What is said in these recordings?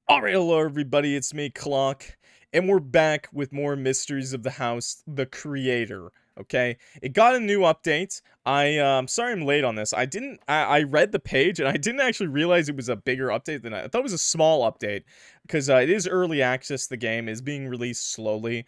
Alright, hello everybody, it's me, Clock, and we're back with more Mysteries of the House, The Creator, okay? It got a new update. I'm sorry I'm late on this. I read the page, and I didn't actually realize it was a bigger update than I thought it was a small update, because it is early access, the game is being released slowly,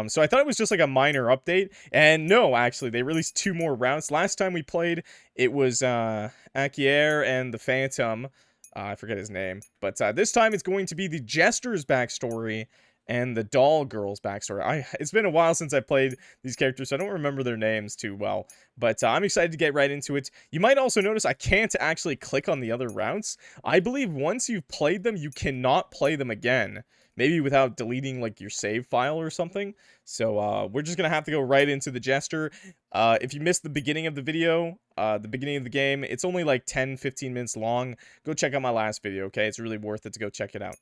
so I thought it was just like a minor update, and no, actually, they released 2 more routes. Last time we played, it was, Akier and the Phantom. I forget his name. But this time it's going to be the Jester's backstory and the Doll Girl's backstory. It's been a while since I played these characters, so I don't remember their names too well. But I'm excited to get right into it. You might also notice I can't actually click on the other routes. I believe once you've played them, you cannot play them again. Maybe without deleting, like, your save file or something. So, we're just gonna have to go right into the Jester. If you missed the beginning of the video, the beginning of the game, it's only like 10-15 minutes long. Go check out my last video, okay? It's really worth it to go check it out.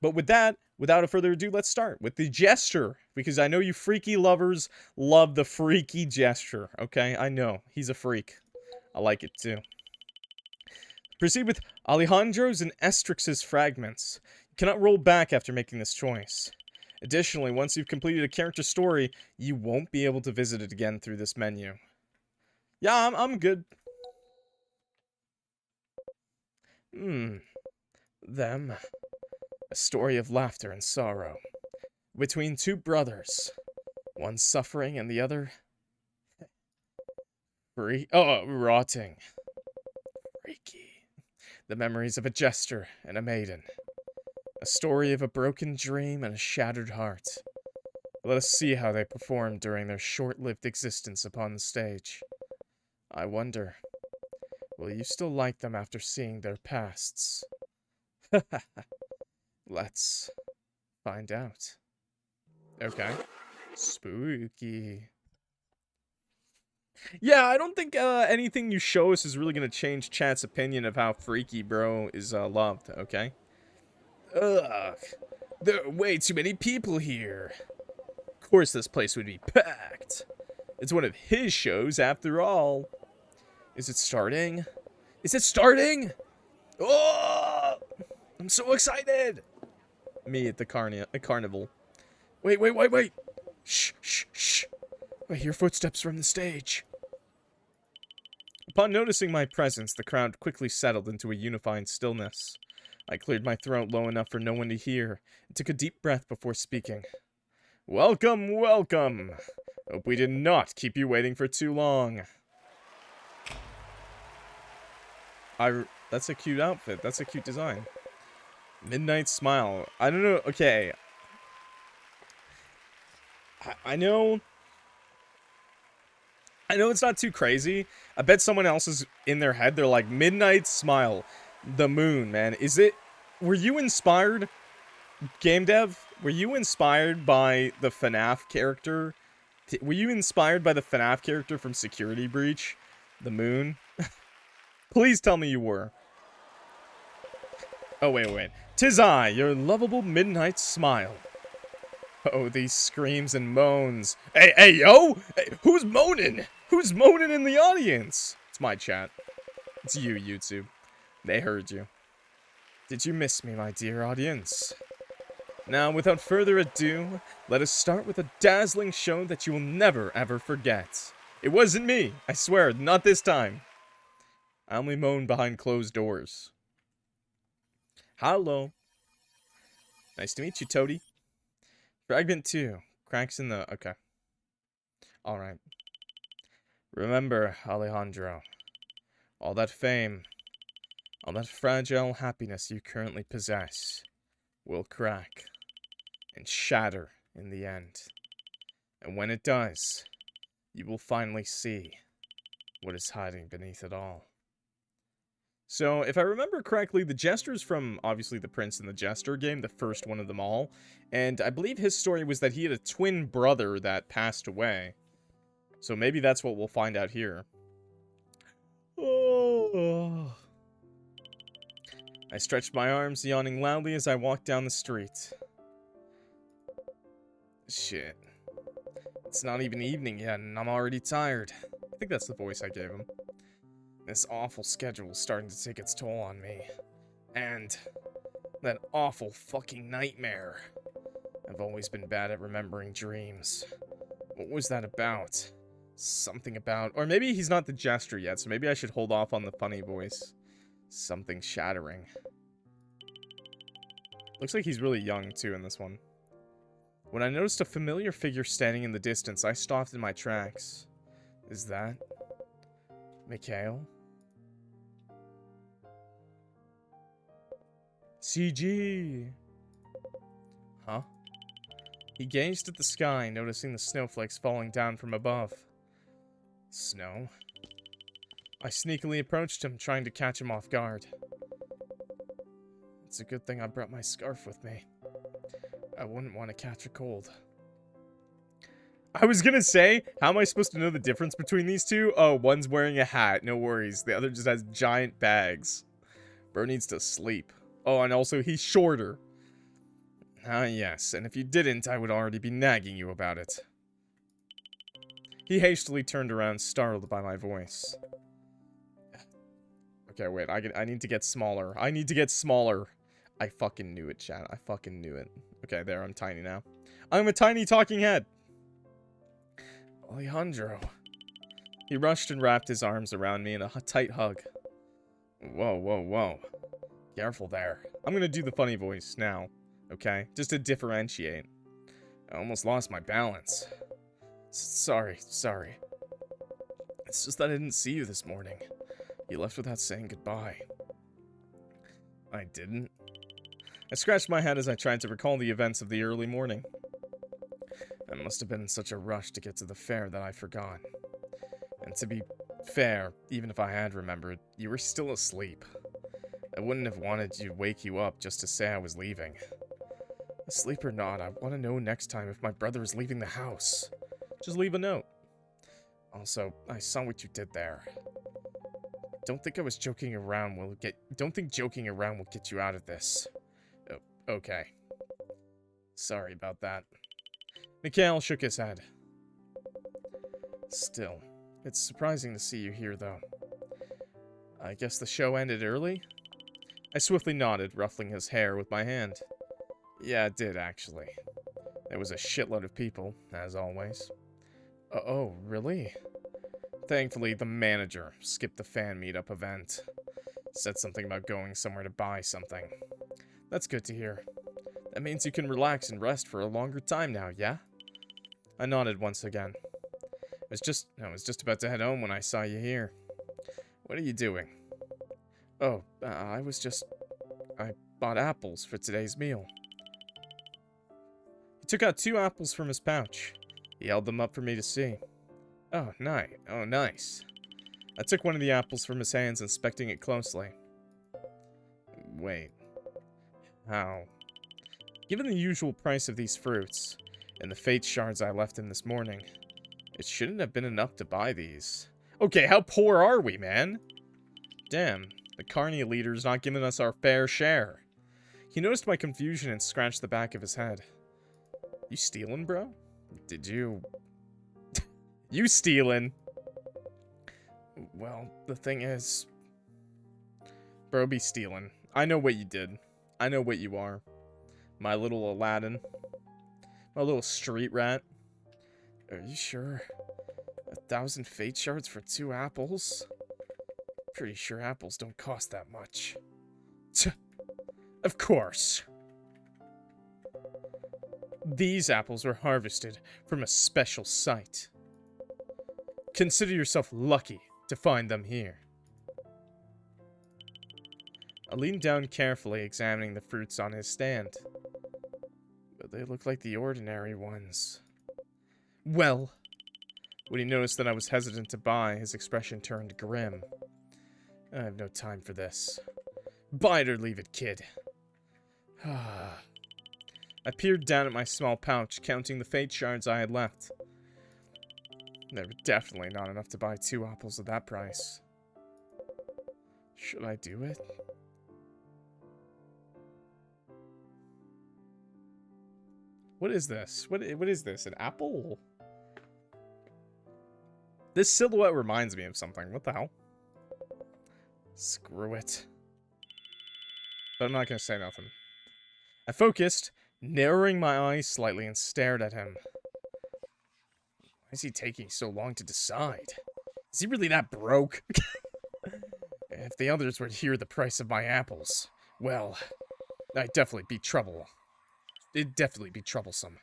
But with that, without further ado, let's start with the Jester, because I know you freaky lovers love the freaky Jester, okay? I know, he's a freak. I like it too. Proceed with Alejandro's and Estrix's fragments. You cannot roll back after making this choice. Additionally, once you've completed a character story, you won't be able to visit it again through this menu. Yeah, I'm good. Them. A story of laughter and sorrow. Between two brothers. One suffering and the other... rotting. Freaky. The memories of a jester and a maiden. A story of a broken dream and a shattered heart. Let us see how they performed during their short-lived existence upon the stage. I wonder, will you still like them after seeing their pasts? Let's find out. Okay. Spooky. Yeah, I don't think anything you show us is really gonna change chat's opinion of how freaky bro is loved, okay? Ugh. There are way too many people here. Of course this place would be packed. It's one of his shows after all. Is it starting? Is it starting? Oh! I'm so excited! Me at the carnival. Wait. Shh. I hear footsteps from the stage. Upon noticing my presence, the crowd quickly settled into a unifying stillness. I cleared my throat low enough for no one to hear, and took a deep breath before speaking. Welcome. Hope we did not keep you waiting for too long. That's a cute outfit. That's a cute design. Midnight Smile. I don't know. Okay. I know it's not too crazy. I bet someone else is in their head. They're like, Midnight Smile. The moon, man. Were you inspired, game dev? Were you inspired by the FNAF character? Were you inspired by the FNAF character from Security Breach? The moon? Please tell me you were. Oh, wait. 'Tis I, your lovable Midnight Smile. Oh, these screams and moans. Hey, yo! Hey, who's moaning? Who's moaning in the audience? It's my chat. It's you, YouTube. They heard you. Did you miss me, my dear audience? Now, without further ado, let us start with a dazzling show that you will never, ever forget. It wasn't me, I swear, not this time. I only moan behind closed doors. Hello. Nice to meet you, Toady. Fragment 2. Cracks in the... Okay. Alright. Remember, Alejandro. All that fame, all that fragile happiness you currently possess will crack and shatter in the end. And when it does, you will finally see what is hiding beneath it all. So, if I remember correctly, the Jester's from, obviously, the Prince and the Jester game, the first one of them all. And I believe his story was that he had a twin brother that passed away. So maybe that's what we'll find out here. Oh. I stretched my arms, yawning loudly as I walked down the street. Shit. It's not even evening yet, and I'm already tired. I think that's the voice I gave him. This awful schedule is starting to take its toll on me. And That awful fucking nightmare. I've always been bad at remembering dreams. What was that about? Something about... Or maybe he's not the Jester yet, so maybe I should hold off on the funny voice. Something shattering. Looks like he's really young, too, in this one. When I noticed a familiar figure standing in the distance, I stopped in my tracks. Is that... Mikhail? CG! Huh? He gazed at the sky, noticing the snowflakes falling down from above. Snow? I sneakily approached him, trying to catch him off guard. It's a good thing I brought my scarf with me. I wouldn't want to catch a cold. I was gonna say, how am I supposed to know the difference between these two? Oh, one's wearing a hat, no worries. The other just has giant bags. Bro needs to sleep. Oh, and also he's shorter. Ah, yes, and if you didn't, I would already be nagging you about it. He hastily turned around, startled by my voice. Okay, wait, I need to get smaller. I need to get smaller. I fucking knew it, chat. I fucking knew it. Okay, there, I'm tiny now. I'm a tiny talking head. Alejandro. He rushed and wrapped his arms around me in a tight hug. Whoa, whoa, whoa. Careful there. I'm gonna do the funny voice now, okay? Just to differentiate. I almost lost my balance. Sorry. It's just that I didn't see you this morning. You left without saying goodbye. I didn't. I scratched my head as I tried to recall the events of the early morning. I must have been in such a rush to get to the fair that I forgot. And to be fair, even if I had remembered, you were still asleep. I wouldn't have wanted to wake you up just to say I was leaving. Asleep or not, I want to know next time if my brother is leaving the house. Just leave a note. Also, I saw what you did there. Don't think joking around will get you out of this. Oh, okay. Sorry about that. Mikhail shook his head. Still, it's surprising to see you here, though. I guess the show ended early? I swiftly nodded, ruffling his hair with my hand. Yeah, it did, actually. There was a shitload of people, as always. Oh, really? Thankfully, the manager skipped the fan meetup event. Said something about going somewhere to buy something. That's good to hear. That means you can relax and rest for a longer time now, yeah? I nodded once again. I was just about to head home when I saw you here. What are you doing? Oh, I bought apples for today's meal. He took out 2 apples from his pouch. He held them up for me to see. Oh, nice. I took one of the apples from his hands, inspecting it closely. Wait. How? Given the usual price of these fruits, and the fate shards I left him this morning, it shouldn't have been enough to buy these. Okay, how poor are we, man? Damn, the Carney leader's not giving us our fair share. He noticed my confusion and scratched the back of his head. You stealing, bro? Did you... You stealing? Well, the thing is... Bro, be stealing. I know what you did. I know what you are. My little Aladdin. My little street rat. Are you sure? 1,000 fate shards for 2 apples? Pretty sure apples don't cost that much. Of course. These apples were harvested from a special site. Consider yourself lucky to find them here. I leaned down carefully, examining the fruits on his stand. But they look like the ordinary ones. Well, when he noticed that I was hesitant to buy, his expression turned grim. I have no time for this. Buy it or leave it, kid. I peered down at my small pouch, counting the fate shards I had left. They were definitely not enough to buy 2 apples at that price. Should I do it? What is this? What is this? An apple? This silhouette reminds me of something. What the hell? Screw it. But I'm not gonna say nothing. I focused, narrowing my eyes slightly, and stared at him. Why is he taking so long to decide? Is he really that broke? If the others were to hear the price of my apples, well, I'd definitely be trouble. It'd definitely be troublesome.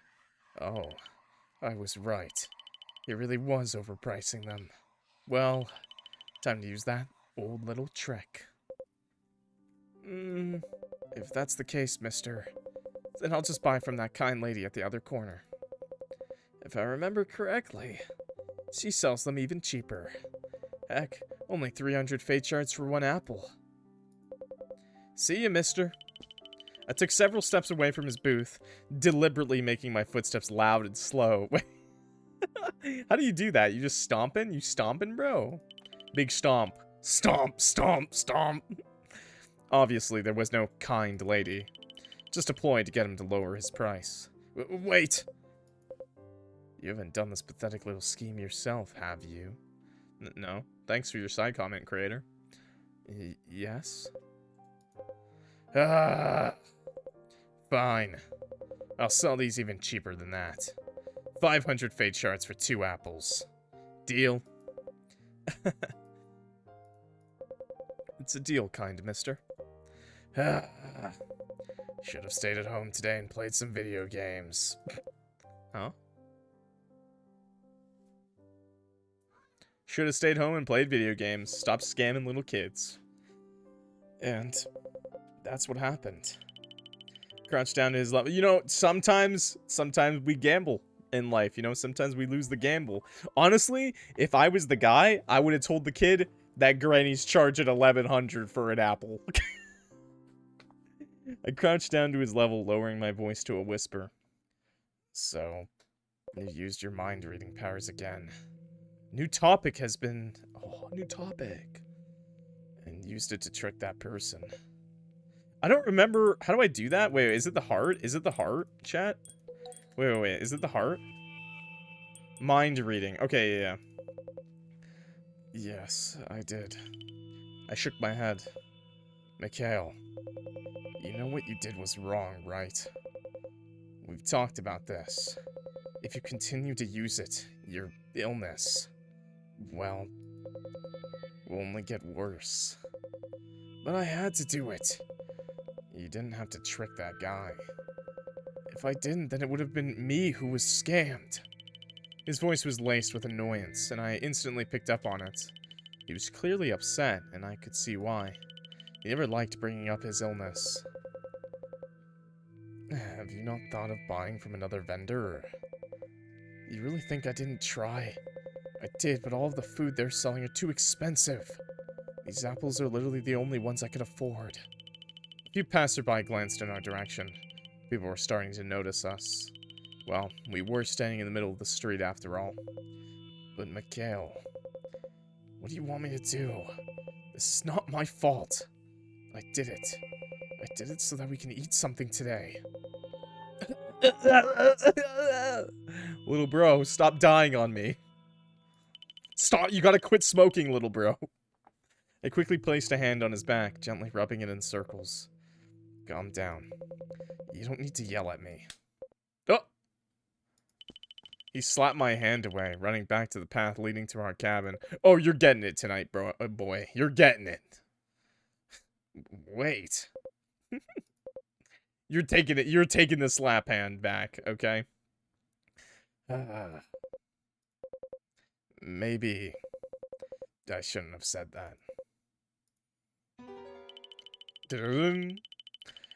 Oh, I was right. It really was overpricing them. Well, time to use that old little trick. If that's the case, mister, then I'll just buy from that kind lady at the other corner. If I remember correctly, she sells them even cheaper. Heck, only 300 fate shards for one apple. See ya, mister. I took several steps away from his booth, deliberately making my footsteps loud and slow. How do you do that? You just stomping? You stomping, bro? Big stomp. Stomp, stomp, stomp. Obviously, there was no kind lady. Just a ploy to get him to lower his price. Wait! You haven't done this pathetic little scheme yourself, have you? No. Thanks for your side comment, creator. Yes? Fine. I'll sell these even cheaper than that. 500 fate shards for 2 apples. Deal? It's a deal, kind mister. Should have stayed at home today and played some video games. Huh? Should have stayed home and played video games. Stop scamming little kids. And that's what happened. Crouched down to his level. You know, sometimes we gamble in life. You know, sometimes we lose the gamble. Honestly, if I was the guy, I would have told the kid that Granny's charging 1100 for an apple. I crouched down to his level, lowering my voice to a whisper. So, you used your mind-reading powers again. New topic has been... Oh, new topic. And used it to trick that person. I don't remember... How do I do that? Wait, is it the heart? Is it the heart, chat? Wait. Is it the heart? Mind reading. Okay, yeah. Yes, I did. I shook my head. Mikhail, you know what you did was wrong, right? We've talked about this. If you continue to use it, your illness, well, will only get worse. But I had to do it. You didn't have to trick that guy. If I didn't, then it would have been me who was scammed. His voice was laced with annoyance, and I instantly picked up on it. He was clearly upset, and I could see why. He never liked bringing up his illness. Have you not thought of buying from another vendor? You really think I didn't try? I did, but all of the food they're selling are too expensive. These apples are literally the only ones I could afford. A few passerby glanced in our direction. People were starting to notice us. Well, we were standing in the middle of the street after all. But Mikhail, what do you want me to do? This is not my fault. I did it. I did it so that we can eat something today. Little bro, stop dying on me. Stop, you gotta quit smoking, little bro. I quickly placed a hand on his back, gently rubbing it in circles. Calm down. You don't need to yell at me. Oh! He slapped my hand away, running back to the path leading to our cabin. Oh, you're getting it tonight, bro. Oh, boy. You're getting it. Wait. You're taking it. You're taking the slap hand back, okay? Maybe I shouldn't have said that.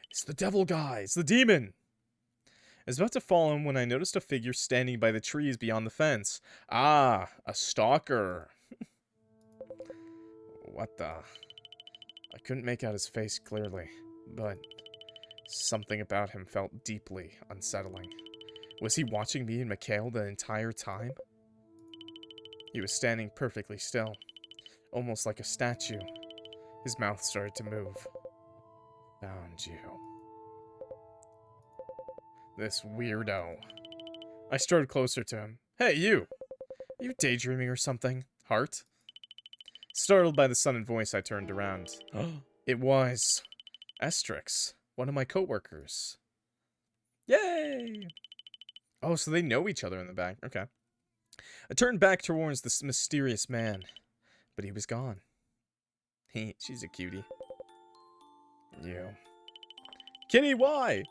It's the devil guy. It's the demon. I was about to follow him when I noticed a figure standing by the trees beyond the fence. Ah, a stalker. What the? I couldn't make out his face clearly, but something about him felt deeply unsettling. Was he watching me and Mikhail the entire time? He was standing perfectly still, almost like a statue. His mouth started to move. Found you. This weirdo. I strode closer to him. Hey, you! Are you daydreaming or something? Heart? Startled by the sudden voice, I turned around. It was Estrix, one of my coworkers. Yay! Oh, so they know each other in the back. Okay. I turned back towards this mysterious man, but he was gone. She's a cutie. You. Kitty, why?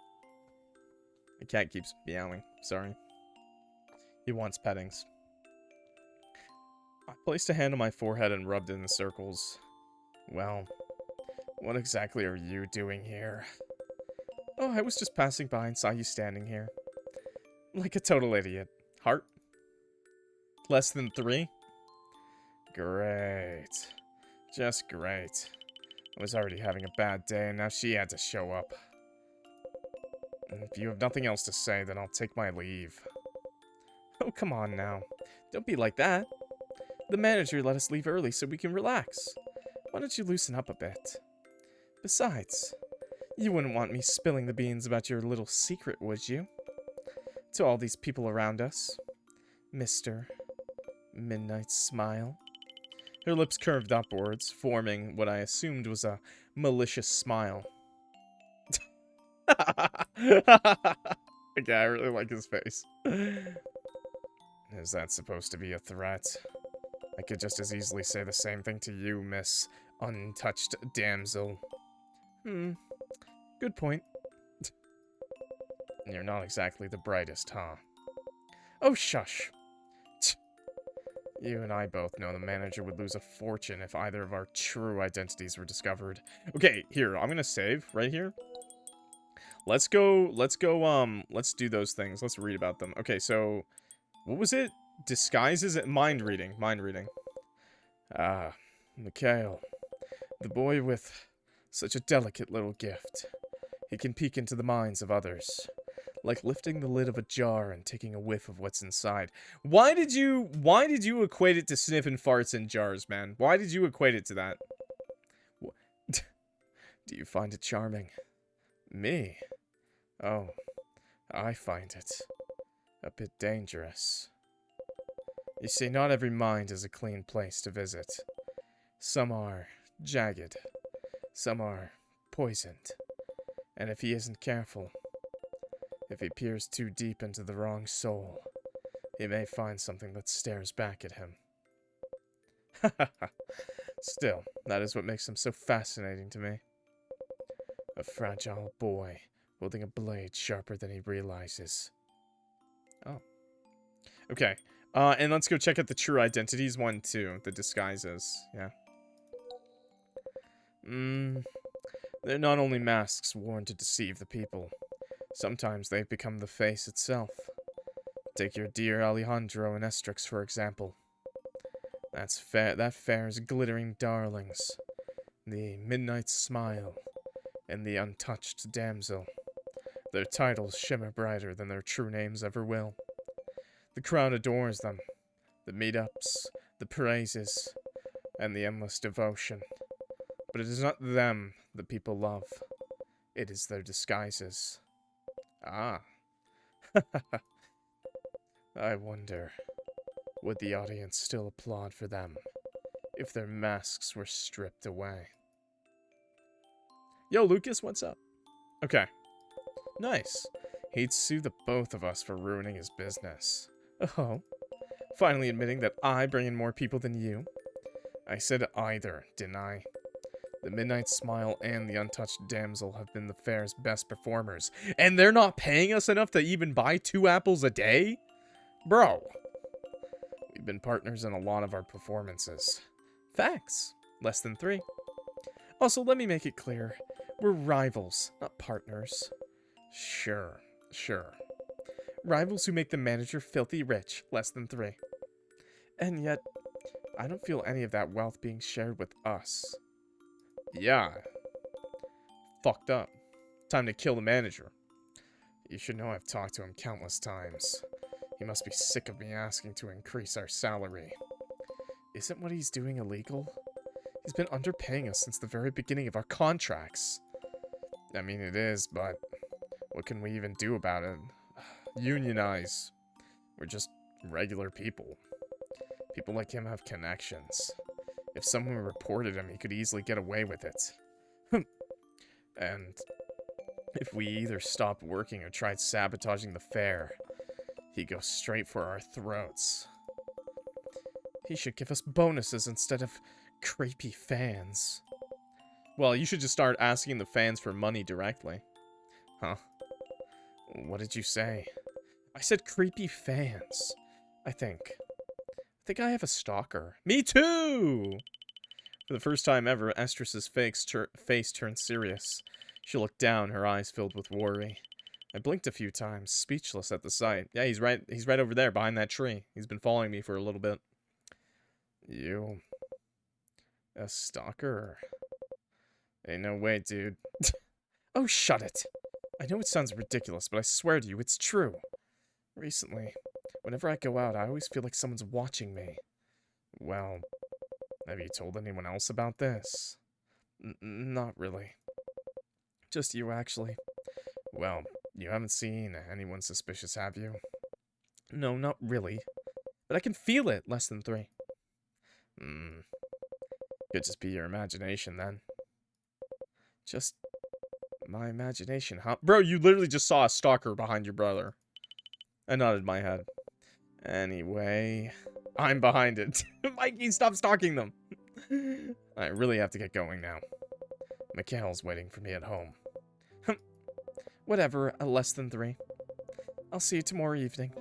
The cat keeps meowing. Sorry. He wants pettings. I placed a hand on my forehead and rubbed it in circles. Well, what exactly are you doing here? Oh, I was just passing by and saw you standing here. Like a total idiot. Heart? Less than 3? Great. Just great. I was already having a bad day and now she had to show up. And if you have nothing else to say, then I'll take my leave. Oh, come on now. Don't be like that. The manager let us leave early so we can relax. Why don't you loosen up a bit? Besides, you wouldn't want me spilling the beans about your little secret, would you? To all these people around us. Mr. Midnight Smile. Her lips curved upwards, forming what I assumed was a malicious smile. Okay, I really like his face. Is that supposed to be a threat? I could just as easily say the same thing to you, Miss Untouched Damsel. Good point. You're not exactly the brightest, huh? Oh, shush. You and I both know the manager would lose a fortune if either of our true identities were discovered. Okay, here, I'm gonna save right here. Let's do those things. Let's read about them. Okay, so, what was it? Disguises? Mind reading. Ah, Mikhail. The boy with such a delicate little gift. He can peek into the minds of others. Like lifting the lid of a jar and taking a whiff of what's inside. Why did you equate it to sniffing farts in jars, man? Why did you equate it to that? Do you find it charming? Me? Oh, I find it a bit dangerous. You see, not every mind is a clean place to visit. Some are jagged. Some are poisoned. And if he isn't careful, if he peers too deep into the wrong soul, he may find something that stares back at him. Still, that is what makes him so fascinating to me. A fragile boy, holding a blade sharper than he realizes. Oh. Okay. And let's go check out the true identities one, too. The disguises. Yeah. They're not only masks worn to deceive the people. Sometimes they've become the face itself. Take your dear Alejandro and Estrix, for example. That fair's glittering darlings. The Midnight Smile. And the Untouched Damsel. Their titles shimmer brighter than their true names ever will. The crowd adores them. The meetups, the praises, and the endless devotion. But it is not them the people love. It is their disguises. Ah. I wonder, would the audience still applaud for them if their masks were stripped away? Yo, Lucas, what's up? Okay. Nice. He'd sue the both of us for ruining his business. Oh. Finally admitting that I bring in more people than you. I said either, didn't I? The Midnight Smile and the Untouched Damsel have been the fair's best performers. And they're not paying us enough to even buy 2 apples a day? Bro. We've been partners in a lot of our performances. Facts. Less than 3. Also, let me make it clear. We're rivals, not partners. Sure. Rivals who make the manager filthy rich. Less than 3. And yet, I don't feel any of that wealth being shared with us. Yeah. Fucked up. Time to kill the manager. You should know I've talked to him countless times. He must be sick of me asking to increase our salary. Isn't what he's doing illegal? He's been underpaying us since the very beginning of our contracts. I mean, it is, but what can we even do about it? Unionize. We're just regular people. People like him have connections. If someone reported him, he could easily get away with it. And If we either stopped working or tried sabotaging the fair, he'd go straight for our throats. He should give us bonuses instead of creepy fans. Well, you should just start asking the fans for money directly. Huh? What did you say? I said creepy fans. I think I have a stalker. Me too! For the first time ever, Estrus's face turned serious. She looked down, her eyes filled with worry. I blinked a few times, speechless at the sight. Yeah, he's right over there, behind that tree. He's been following me for a little bit. You... a stalker? Ain't no way, dude. Oh, shut it! I know it sounds ridiculous, but I swear to you, it's true. Recently, whenever I go out, I always feel like someone's watching me. Well, have you told anyone else about this? Not really. Just you, actually. Well, you haven't seen anyone suspicious, have you? No, not really. But I can feel it, less than 3. Could just be your imagination, then. Just my imagination, huh? Bro, you literally just saw a stalker behind your brother. I nodded my head. Anyway, I'm behind it. Mikey, stop stalking them. I really have to get going now. Mikhail's waiting for me at home. Whatever, less than 3. I'll see you tomorrow evening.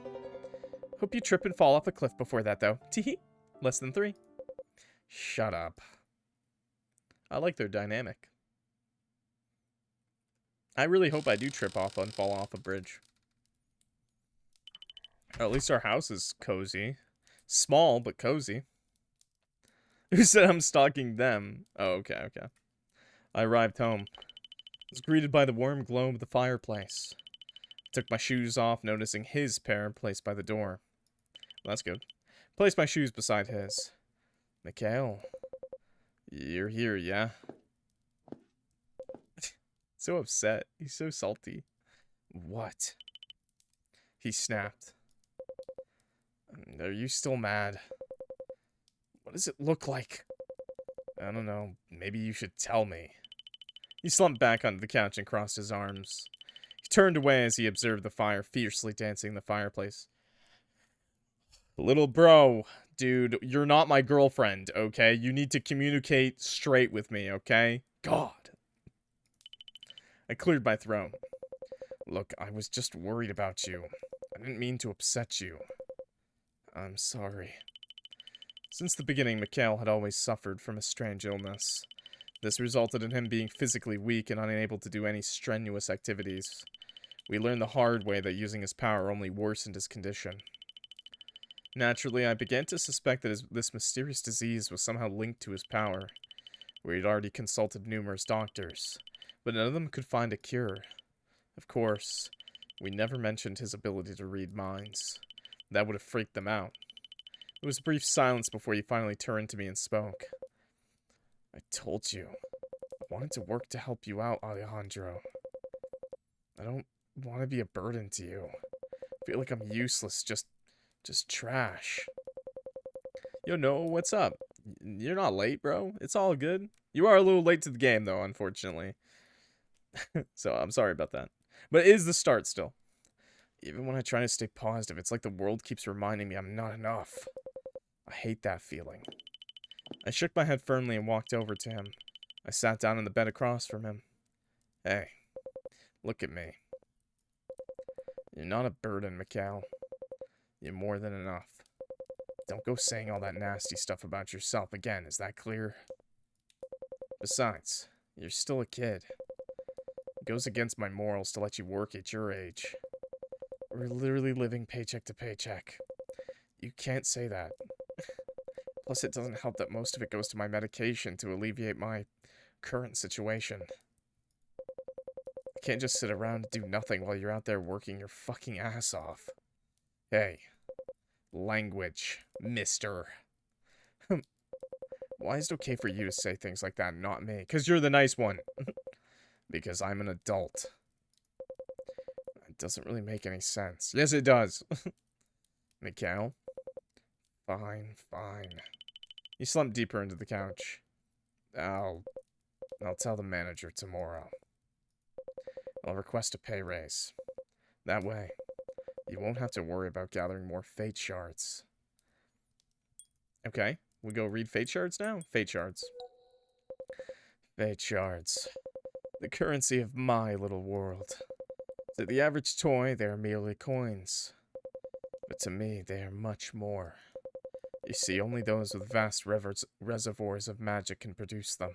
Hope you trip and fall off a cliff before that, though. Teehee. Less than 3. Shut up. I like their dynamic. I really hope I do trip off and fall off a bridge. Or at least our house is cozy. Small, but cozy. Who said I'm stalking them? Oh, okay. I arrived home. I was greeted by the warm glow of the fireplace. I took my shoes off, noticing his pair placed by the door. Well, that's good. Placed my shoes beside his. Mikhail, you're here, yeah? So upset. He's so salty. What? He snapped. Are you still mad? What does it look like? I don't know. Maybe you should tell me. He slumped back onto the couch and crossed his arms. He turned away as he observed the fire fiercely dancing in the fireplace. Little bro, dude, you're not my girlfriend, okay? You need to communicate straight with me, okay? God. I cleared my throat. Look, I was just worried about you. I didn't mean to upset you. I'm sorry. Since the beginning, Mikhail had always suffered from a strange illness. This resulted in him being physically weak and unable to do any strenuous activities. We learned the hard way that using his power only worsened his condition. Naturally, I began to suspect that this mysterious disease was somehow linked to his power. We had already consulted numerous doctors, but none of them could find a cure. Of course, we never mentioned his ability to read minds. That would have freaked them out. There was a brief silence before he finally turned to me and spoke. I told you. I wanted to work to help you out, Alejandro. I don't want to be a burden to you. I feel like I'm useless, just trash. Yo, Noah, what's up? You're not late, bro. It's all good. You are a little late to the game, though, unfortunately. So, I'm sorry about that. But it is the start still. Even when I try to stay positive, it's like the world keeps reminding me I'm not enough. I hate that feeling. I shook my head firmly and walked over to him. I sat down on the bed across from him. Hey, look at me. You're not a burden, Mikhail. You're more than enough. Don't go saying all that nasty stuff about yourself again, is that clear? Besides, you're still a kid. It goes against my morals to let you work at your age. We're literally living paycheck to paycheck. You can't say that. Plus, it doesn't help that most of it goes to my medication to alleviate my current situation. You can't just sit around and do nothing while you're out there working your fucking ass off. Hey. Language, mister. Why is it okay for you to say things like that and not me? Because you're the nice one. Because I'm an adult. It doesn't really make any sense. Yes, it does. Mikhail? Fine. He slumped deeper into the couch. I'll tell the manager tomorrow. I'll request a pay raise. That way, you won't have to worry about gathering more fate shards. Okay, we go read fate shards now? Fate shards. Fate shards. The currency of my little world. To the average toy, they are merely coins. But to me, they are much more. You see, only those with vast reservoirs of magic can produce them.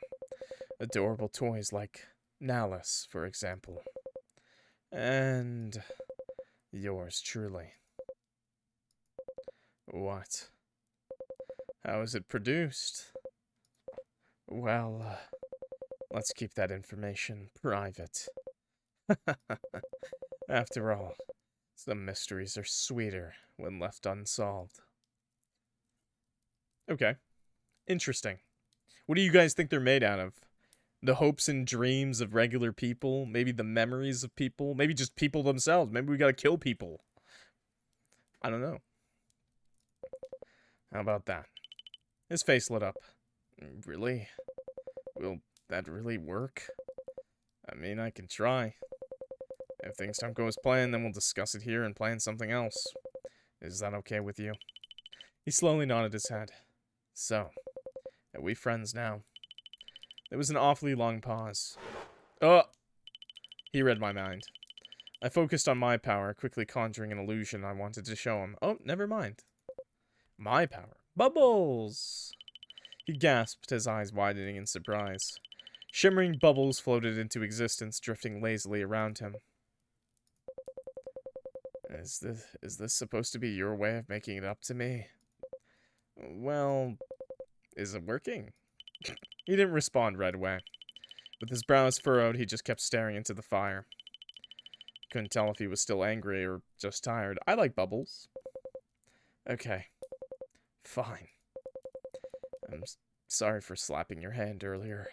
Adorable toys like Nalus, for example. And yours truly. What? How is it produced? Well, let's keep that information private. After all, some mysteries are sweeter when left unsolved. Okay. Interesting. What do you guys think they're made out of? The hopes and dreams of regular people? Maybe the memories of people? Maybe just people themselves? Maybe we gotta kill people? I don't know. How about that? His face lit up. Really? Will that really work? I mean, I can try. If things don't go as planned, then we'll discuss it here and plan something else. Is that okay with you? He slowly nodded his head. So, are we friends now? There was an awfully long pause. Oh! He read my mind. I focused on my power, quickly conjuring an illusion I wanted to show him. Oh, never mind. My power. Bubbles! He gasped, his eyes widening in surprise. Shimmering bubbles floated into existence, drifting lazily around him. Is this supposed to be your way of making it up to me? Well, is it working? He didn't respond right away. With his brows furrowed, he just kept staring into the fire. Couldn't tell if he was still angry or just tired. I like bubbles. Okay. Fine. I'm sorry for slapping your hand earlier.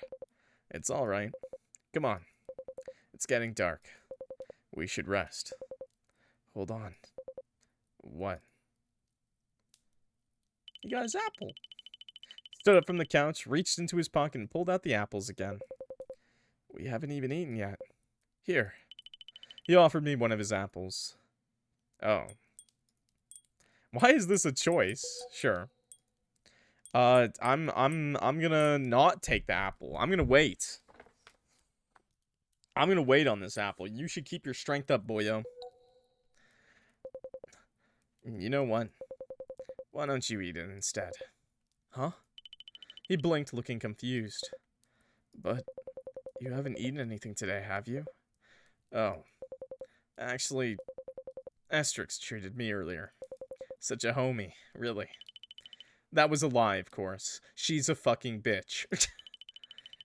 It's alright. Come on. It's getting dark. We should rest. Hold on. What? He got his apple. Stood up from the couch, reached into his pocket, and pulled out the apples again. We haven't even eaten yet. Here. He offered me one of his apples. Oh. Why is this a choice? Sure. I'm gonna not take the apple. I'm gonna wait. I'm gonna wait on this apple. You should keep your strength up, boyo. You know what? Why don't you eat it instead? Huh? He blinked, looking confused. But you haven't eaten anything today, have you? Oh. Actually, Asterix treated me earlier. Such a homie, really. That was a lie, of course. She's a fucking bitch.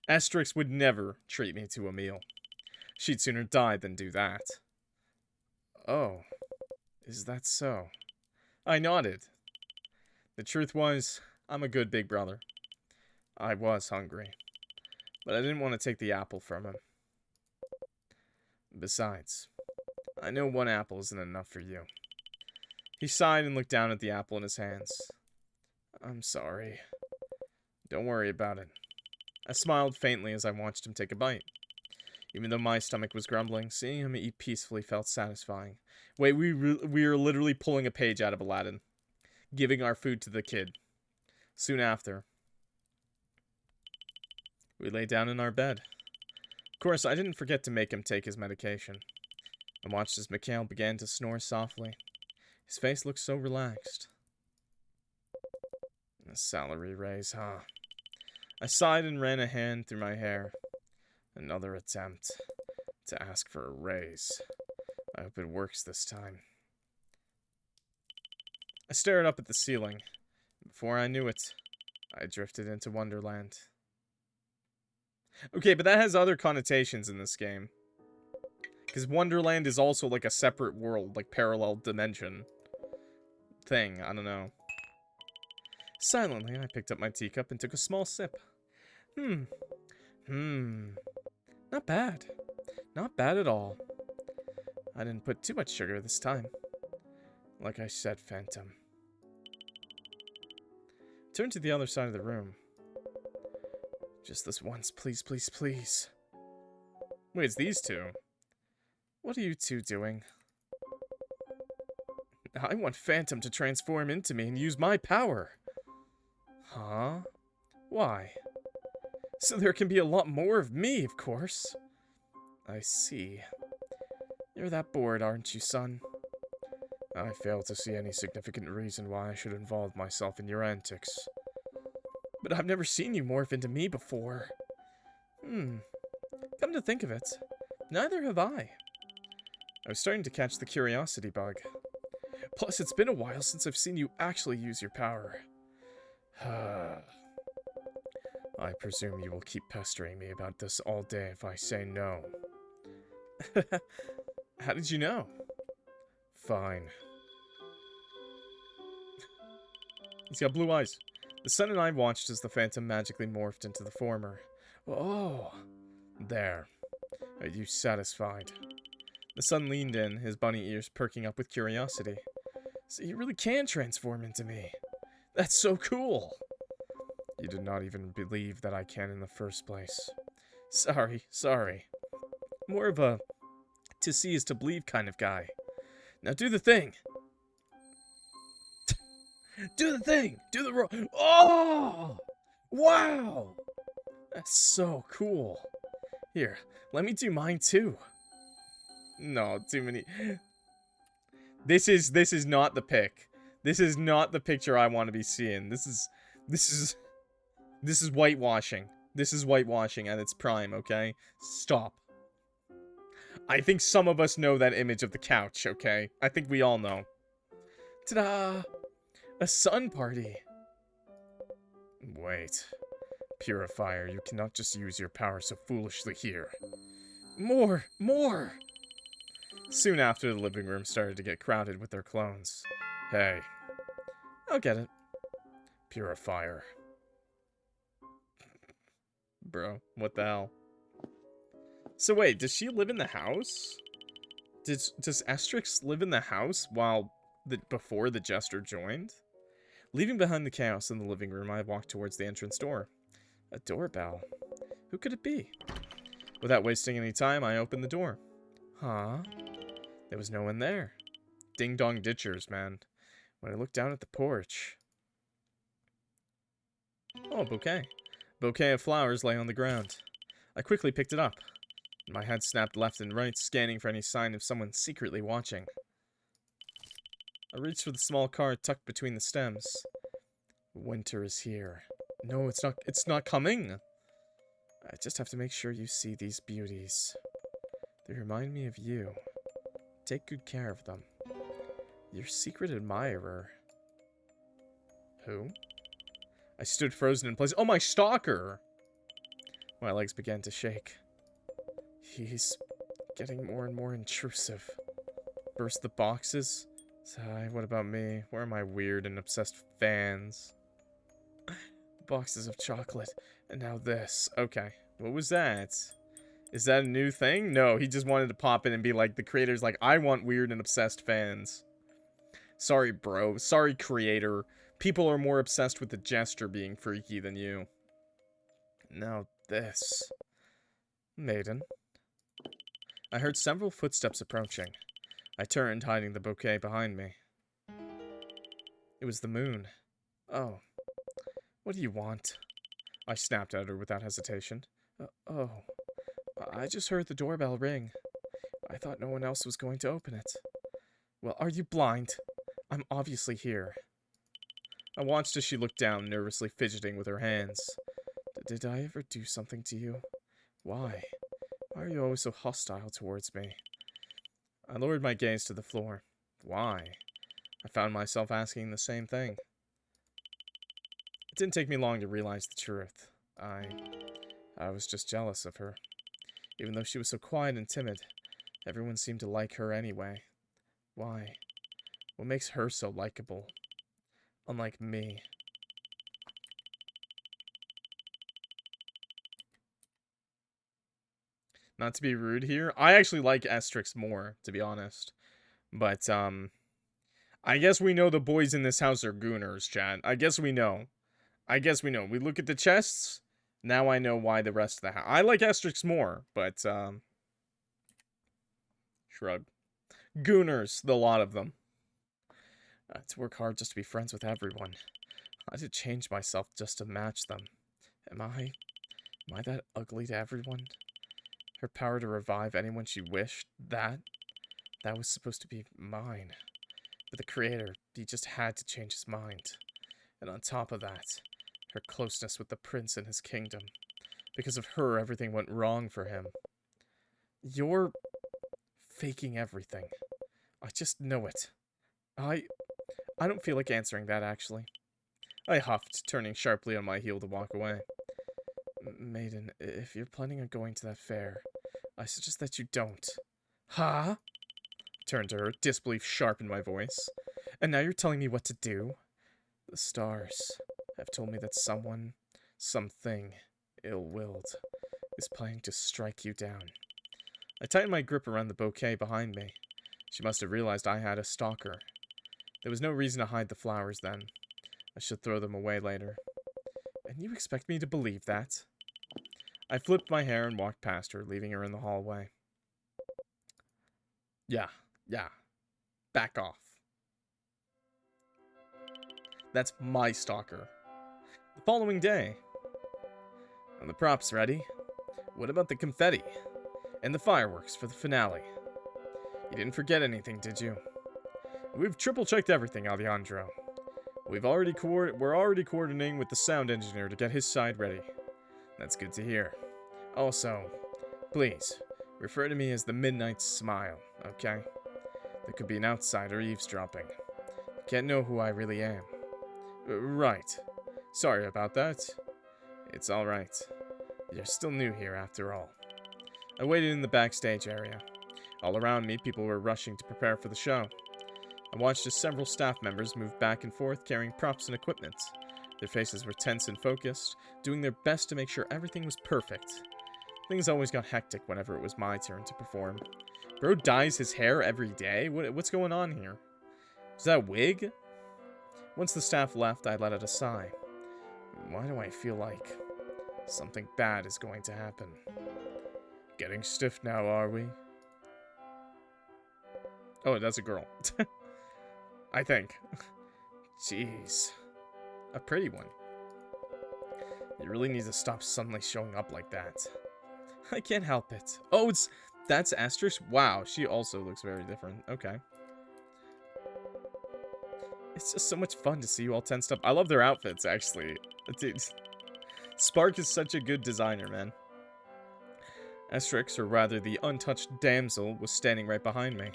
Asterix would never treat me to a meal. She'd sooner die than do that. Oh. Is that so? I nodded. The truth was, I'm a good big brother. I was hungry, but I didn't want to take the apple from him. Besides, I know one apple isn't enough for you. He sighed and looked down at the apple in his hands. I'm sorry. Don't worry about it. I smiled faintly as I watched him take a bite. Even though my stomach was grumbling, seeing him eat peacefully felt satisfying. Wait, we are literally pulling a page out of Aladdin. Giving our food to the kid. Soon after, we lay down in our bed. Of course, I didn't forget to make him take his medication. I watched as Mikhail began to snore softly. His face looked so relaxed. A salary raise, huh? I sighed and ran a hand through my hair. Another attempt to ask for a raise. I hope it works this time. I stared up at the ceiling. Before I knew it, I drifted into Wonderland. Okay, but that has other connotations in this game. Because Wonderland is also like a separate world, like parallel dimension thing. I don't know. Silently, I picked up my teacup and took a small sip. Not bad. Not bad at all. I didn't put too much sugar this time. Like I said, Phantom. Turn to the other side of the room. Just this once, please, please, please. Wait, it's these two. What are you two doing? I want Phantom to transform into me and use my power. Huh? Why? So there can be a lot more of me, of course. I see. You're that bored, aren't you, son? I fail to see any significant reason why I should involve myself in your antics. But I've never seen you morph into me before. Come to think of it, neither have I. I was starting to catch the curiosity bug. Plus, it's been a while since I've seen you actually use your power. I presume you will keep pestering me about this all day if I say no. How did you know? Fine. He's got blue eyes. The son and I watched as the Phantom magically morphed into the former. Oh, there. Are you satisfied? The son leaned in, his bunny ears perking up with curiosity. So you really can transform into me. That's so cool. You did not even believe that I can in the first place. Sorry. More of a to see is to believe kind of guy. Now do the thing. Do the thing. Do the roll. Oh! Wow! That's so cool. Here, let me do mine too. No, too many. This is not the pick. This is not the picture I want to be seeing. This is whitewashing. This is whitewashing at its prime, okay? Stop. I think some of us know that image of the couch, okay? I think we all know. Ta-da! A sun party. Wait. Purifier, you cannot just use your power so foolishly here. More! Soon after, the living room started to get crowded with their clones. Hey. I'll get it. Purifier. Bro, what the hell? So wait, does she live in the house? Does Estrix live in the house before the Jester joined? Leaving behind the chaos in the living room, I walked towards the entrance door. A doorbell. Who could it be? Without wasting any time, I opened the door. Huh? There was no one there. Ding-dong ditchers, man. When I looked down at the porch... Oh, a bouquet. A bouquet of flowers lay on the ground. I quickly picked it up. My head snapped left and right, scanning for any sign of someone secretly watching. I reached for the small card tucked between the stems. Winter is here. No, it's not coming! I just have to make sure you see these beauties. They remind me of you. Take good care of them. Your secret admirer. Who? I stood frozen in place. Oh, my stalker! My legs began to shake. He's getting more and more intrusive. Burst the boxes? Sigh, what about me? Where are my weird and obsessed fans? Boxes of chocolate. And now this. Okay. What was that? Is that a new thing? No, he just wanted to pop in and be like, the creator's like, I want weird and obsessed fans. Sorry, bro. Sorry, creator. People are more obsessed with the Jester being freaky than you. Now this. Maiden. I heard several footsteps approaching. I turned, hiding the bouquet behind me. It was the moon. Oh. What do you want? I snapped at her without hesitation. Oh. I just heard the doorbell ring. I thought no one else was going to open it. Well, are you blind? I'm obviously here. I watched as she looked down, nervously fidgeting with her hands. Did I ever do something to you? Why? Why are you always so hostile towards me? I lowered my gaze to the floor. Why? I found myself asking the same thing. It didn't take me long to realize the truth. I was just jealous of her. Even though she was so quiet and timid, everyone seemed to like her anyway. Why? What makes her so likable? Unlike me. Not to be rude here, I actually like Estrix more, to be honest. But, I guess we know the boys in this house are gooners, chat. I guess we know. We look at the chests, now I know why the rest of the house... I like Estrix more, but, shrug. Gooners, the lot of them. I had to work hard just to be friends with everyone. I had to change myself just to match them. Am I that ugly to everyone? Her power to revive anyone she wished, that was supposed to be mine. But the creator, he just had to change his mind. And on top of that, her closeness with the prince and his kingdom. Because of her, everything went wrong for him. You're faking everything. I just know it. I don't feel like answering that, actually. I huffed, turning sharply on my heel to walk away. Maiden, if you're planning on going to that fair, I suggest that you don't. Huh? Turned to her, disbelief sharp in my voice. And now you're telling me what to do? The stars have told me that someone, something, ill-willed, is planning to strike you down. I tightened my grip around the bouquet behind me. She must have realized I had a stalker. There was no reason to hide the flowers then. I should throw them away later. And you expect me to believe that? I flipped my hair and walked past her, leaving her in the hallway. Yeah. Back off. That's my stalker. The following day. Are the props ready? What about the confetti? And the fireworks for the finale? You didn't forget anything, did you? We've triple-checked everything, Alejandro. We're already coordinating with the sound engineer to get his side ready. That's good to hear. Also, please, refer to me as the Midnight Smile, okay? There could be an outsider eavesdropping. Can't know who I really am. Right. Sorry about that. It's alright. You're still new here, after all. I waited in the backstage area. All around me, people were rushing to prepare for the show. I watched as several staff members moved back and forth carrying props and equipment. Their faces were tense and focused, doing their best to make sure everything was perfect. Things always got hectic whenever it was my turn to perform. Bro dyes his hair every day? What's going on here? Is that a wig? Once the staff left, I let out a sigh. Why do I feel like something bad is going to happen? Getting stiff now, are we? Oh, that's a girl. I think. Jeez. A pretty one. You really need to stop suddenly showing up like that. I can't help it. Oh, that's Asterisk? Wow, she also looks very different. Okay. It's just so much fun to see you all tensed up. I love their outfits, actually. Dude, Spark is such a good designer, man. Asterix, or rather the untouched damsel, was standing right behind me.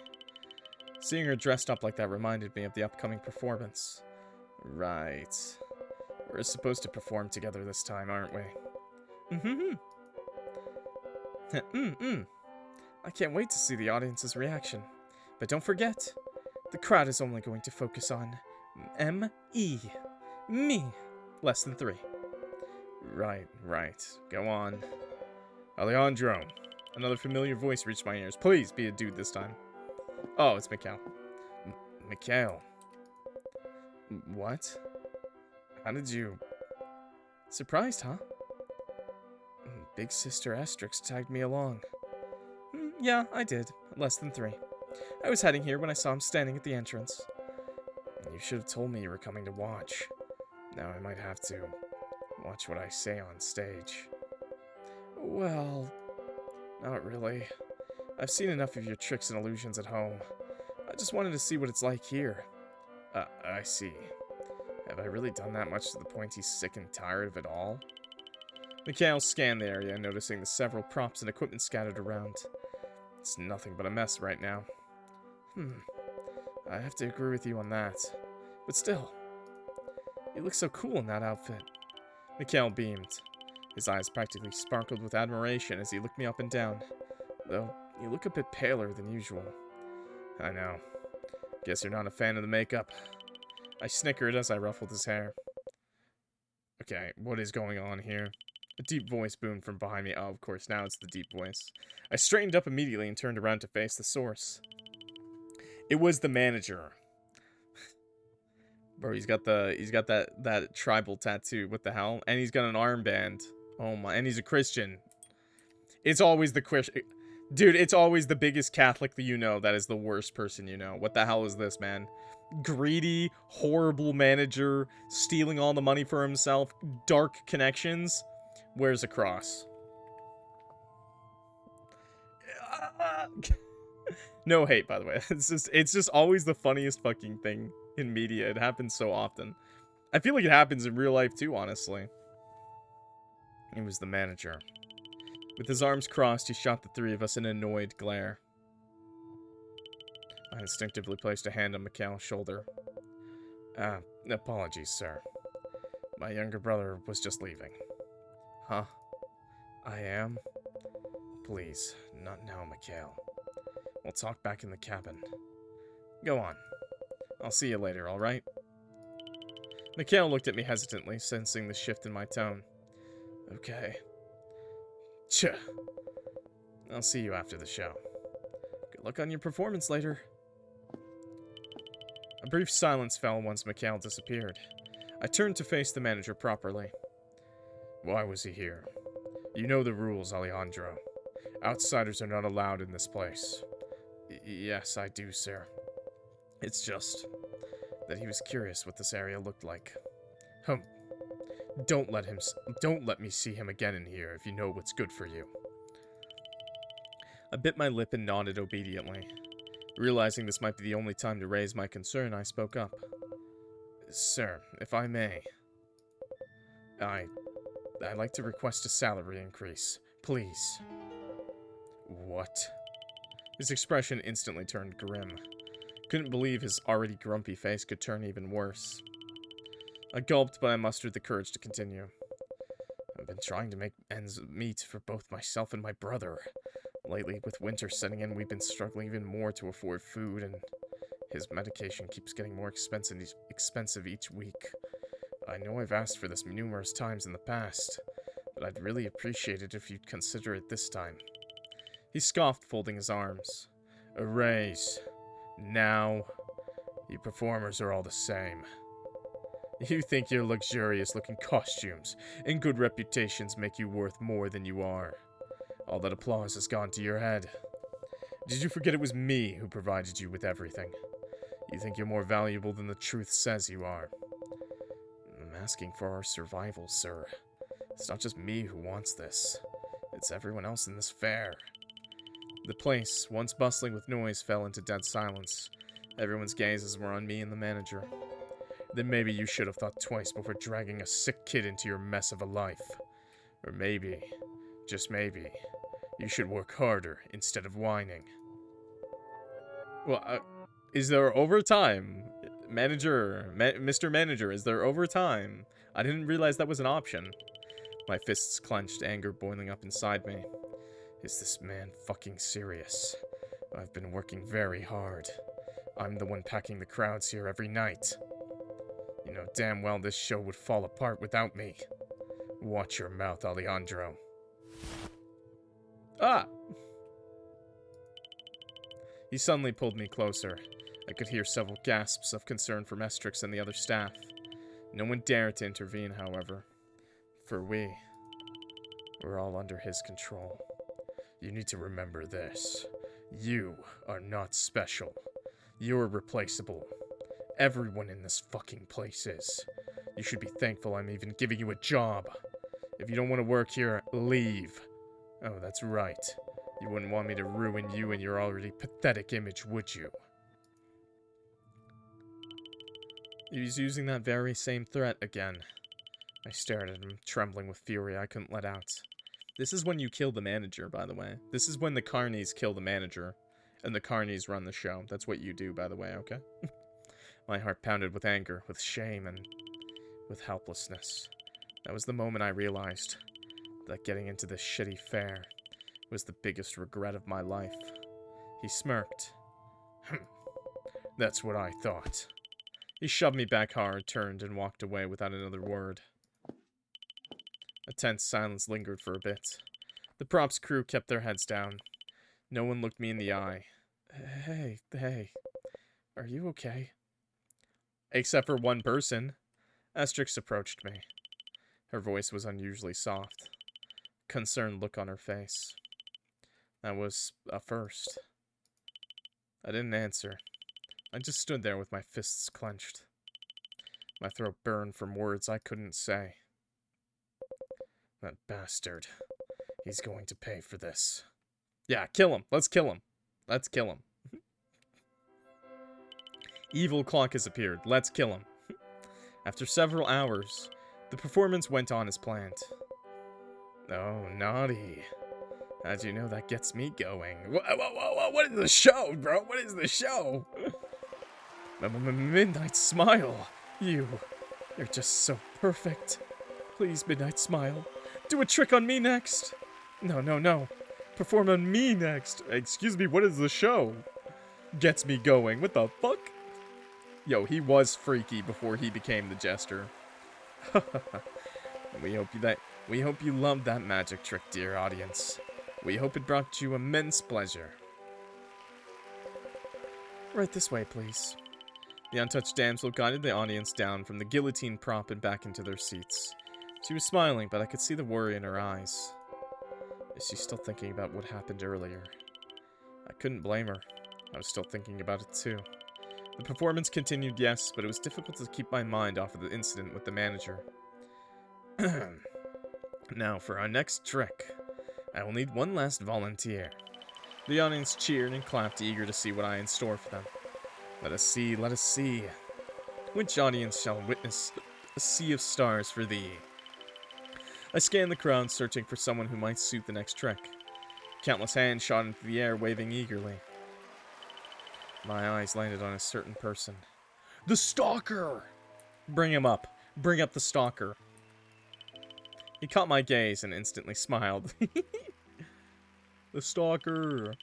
Seeing her dressed up like that reminded me of the upcoming performance. Right. We're supposed to perform together this time, aren't we? I can't wait to see the audience's reaction. But don't forget, the crowd is only going to focus on M-E. Me. Less than 3. Right. Go on. Alejandro. Another familiar voice reached my ears. Please be a dude this time. Oh, it's Mikhail. Mikhail. What? How did you... Surprised, huh? Big Sister Asterix tagged me along. Yeah, I did. Less than 3. I was heading here when I saw him standing at the entrance. You should have told me you were coming to watch. Now I might have to watch what I say on stage. Well, not really. I've seen enough of your tricks and illusions at home. I just wanted to see what it's like here. I see. Have I really done that much to the point he's sick and tired of it all? Mikhail scanned the area, noticing the several props and equipment scattered around. It's nothing but a mess right now. I have to agree with you on that. But still, you look so cool in that outfit. Mikhail beamed. His eyes practically sparkled with admiration as he looked me up and down. Though, you look a bit paler than usual. I know. Guess you're not a fan of the makeup. I snickered as I ruffled his hair. Okay, what is going on here? A deep voice boomed from behind me. Oh, of course, now it's the deep voice. I straightened up immediately and turned around to face the source. It was the manager. Bro, he's got that tribal tattoo. What the hell? And he's got an armband. Oh my, and he's a Christian. It's always the Christian. Dude, it's always the biggest Catholic that you know that is the worst person you know. What the hell is this, man? Greedy, horrible manager, stealing all the money for himself, dark connections. Wears a cross. No hate, by the way. It's just always the funniest fucking thing in media. It happens so often. I feel like it happens in real life too, honestly. He was the manager. With his arms crossed, he shot the three of us in an annoyed glare. I instinctively placed a hand on Mikhail's shoulder. Apologies, sir. My younger brother was just leaving. Huh? I am? Please, not now, Mikhail. We'll talk back in the cabin. Go on. I'll see you later, alright? Mikhail looked at me hesitantly, sensing the shift in my tone. Okay. Tch. I'll see you after the show. Good luck on your performance later. A brief silence fell once Mikhail disappeared. I turned to face the manager properly. Why was he here? You know the rules, Alejandro. Outsiders are not allowed in this place. Yes, I do, sir. It's just that he was curious what this area looked like. Don't let me see him again in here if you know what's good for you. I bit my lip and nodded obediently. Realizing this might be the only time to raise my concern, I spoke up. Sir, if I may, I'd like to request a salary increase, please. What? His expression instantly turned grim. Couldn't believe his already grumpy face could turn even worse. I gulped, but I mustered the courage to continue. I've been trying to make ends meet for both myself and my brother. Lately, with winter setting in, we've been struggling even more to afford food, and his medication keeps getting more expensive each week. I know I've asked for this numerous times in the past, but I'd really appreciate it if you'd consider it this time. He scoffed, folding his arms. A raise. Now. You performers are all the same. You think your luxurious-looking costumes and good reputations make you worth more than you are. All that applause has gone to your head. Did you forget it was me who provided you with everything? You think you're more valuable than the truth says you are. I'm asking for our survival, sir. It's not just me who wants this. It's everyone else in this fair. The place, once bustling with noise, fell into dead silence. Everyone's gazes were on me and the manager. Then maybe you should have thought twice before dragging a sick kid into your mess of a life. Or maybe, just maybe, you should work harder instead of whining. Well, is there overtime? Mr. Manager, is there overtime? I didn't realize that was an option. My fists clenched, anger boiling up inside me. Is this man fucking serious? I've been working very hard. I'm the one packing the crowds here every night. You know damn well this show would fall apart without me. Watch your mouth, Alejandro. Ah! He suddenly pulled me closer. I could hear several gasps of concern from Estrix and the other staff. No one dared to intervene, however. For we're all under his control. You need to remember this. You are not special. You're replaceable. Everyone in this fucking place is. You should be thankful I'm even giving you a job. If you don't want to work here, leave. Oh, that's right. You wouldn't want me to ruin you and your already pathetic image, would you? He was using that very same threat again. I stared at him, trembling with fury I couldn't let out. This is when you kill the manager, by the way. This is when the carnies kill the manager, and the carnies run the show. That's what you do, by the way, okay? My heart pounded with anger, with shame, and with helplessness. That was the moment I realized that getting into this shitty fair was the biggest regret of my life. He smirked. That's what I thought. He shoved me back hard, turned, and walked away without another word. A tense silence lingered for a bit. The props crew kept their heads down. No one looked me in the eye. Hey, are you okay? Except for one person. Estrix approached me. Her voice was unusually soft. Concerned look on her face. That was a first. I didn't answer. I just stood there with my fists clenched. My throat burned from words I couldn't say. That bastard. He's going to pay for this. Yeah, kill him. Let's kill him. Let's kill him. Evil Clock has appeared. Let's kill him. After several hours, the performance went on as planned. Oh, naughty. How'd you know that gets me going? Whoa, what is the show, bro? What is the show? Midnight Smile. You're just so perfect. Please, Midnight Smile. Do a trick on me next. No. Perform on me next. Excuse me, what is the show? Gets me going. What the fuck? Yo, he was freaky before he became the Jester. We hope you loved that magic trick, dear audience. We hope it brought you immense pleasure. Right this way, please. The untouched damsel guided the audience down from the guillotine prop and back into their seats. She was smiling, but I could see the worry in her eyes. Is she still thinking about what happened earlier? I couldn't blame her. I was still thinking about it too. The performance continued, yes, but it was difficult to keep my mind off of the incident with the manager. Now, for our next trick, I will need one last volunteer. The audience cheered and clapped, eager to see what I had in store for them. Let us see, let us see. Which audience shall witness a sea of stars for thee? I scanned the crowd, searching for someone who might suit the next trick. Countless hands shot into the air, waving eagerly. My eyes landed on a certain person. The Stalker! Bring him up. Bring up the Stalker. He caught my gaze and instantly smiled. The Stalker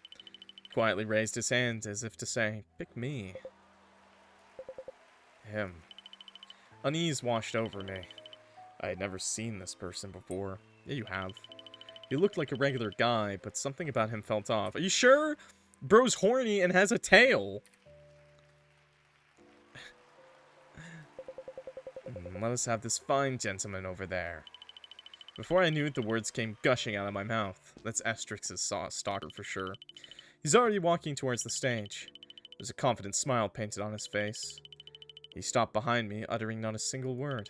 quietly raised his hand as if to say, pick me. Him. Unease washed over me. I had never seen this person before. Yeah, you have. He looked like a regular guy, but something about him felt off. Are you sure? Bro's horny and has a tail. Let us have this fine gentleman over there. Before I knew it, the words came gushing out of my mouth. That's Asterix's stalker for sure. He's already walking towards the stage. There's a confident smile painted on his face. He stopped behind me, uttering not a single word.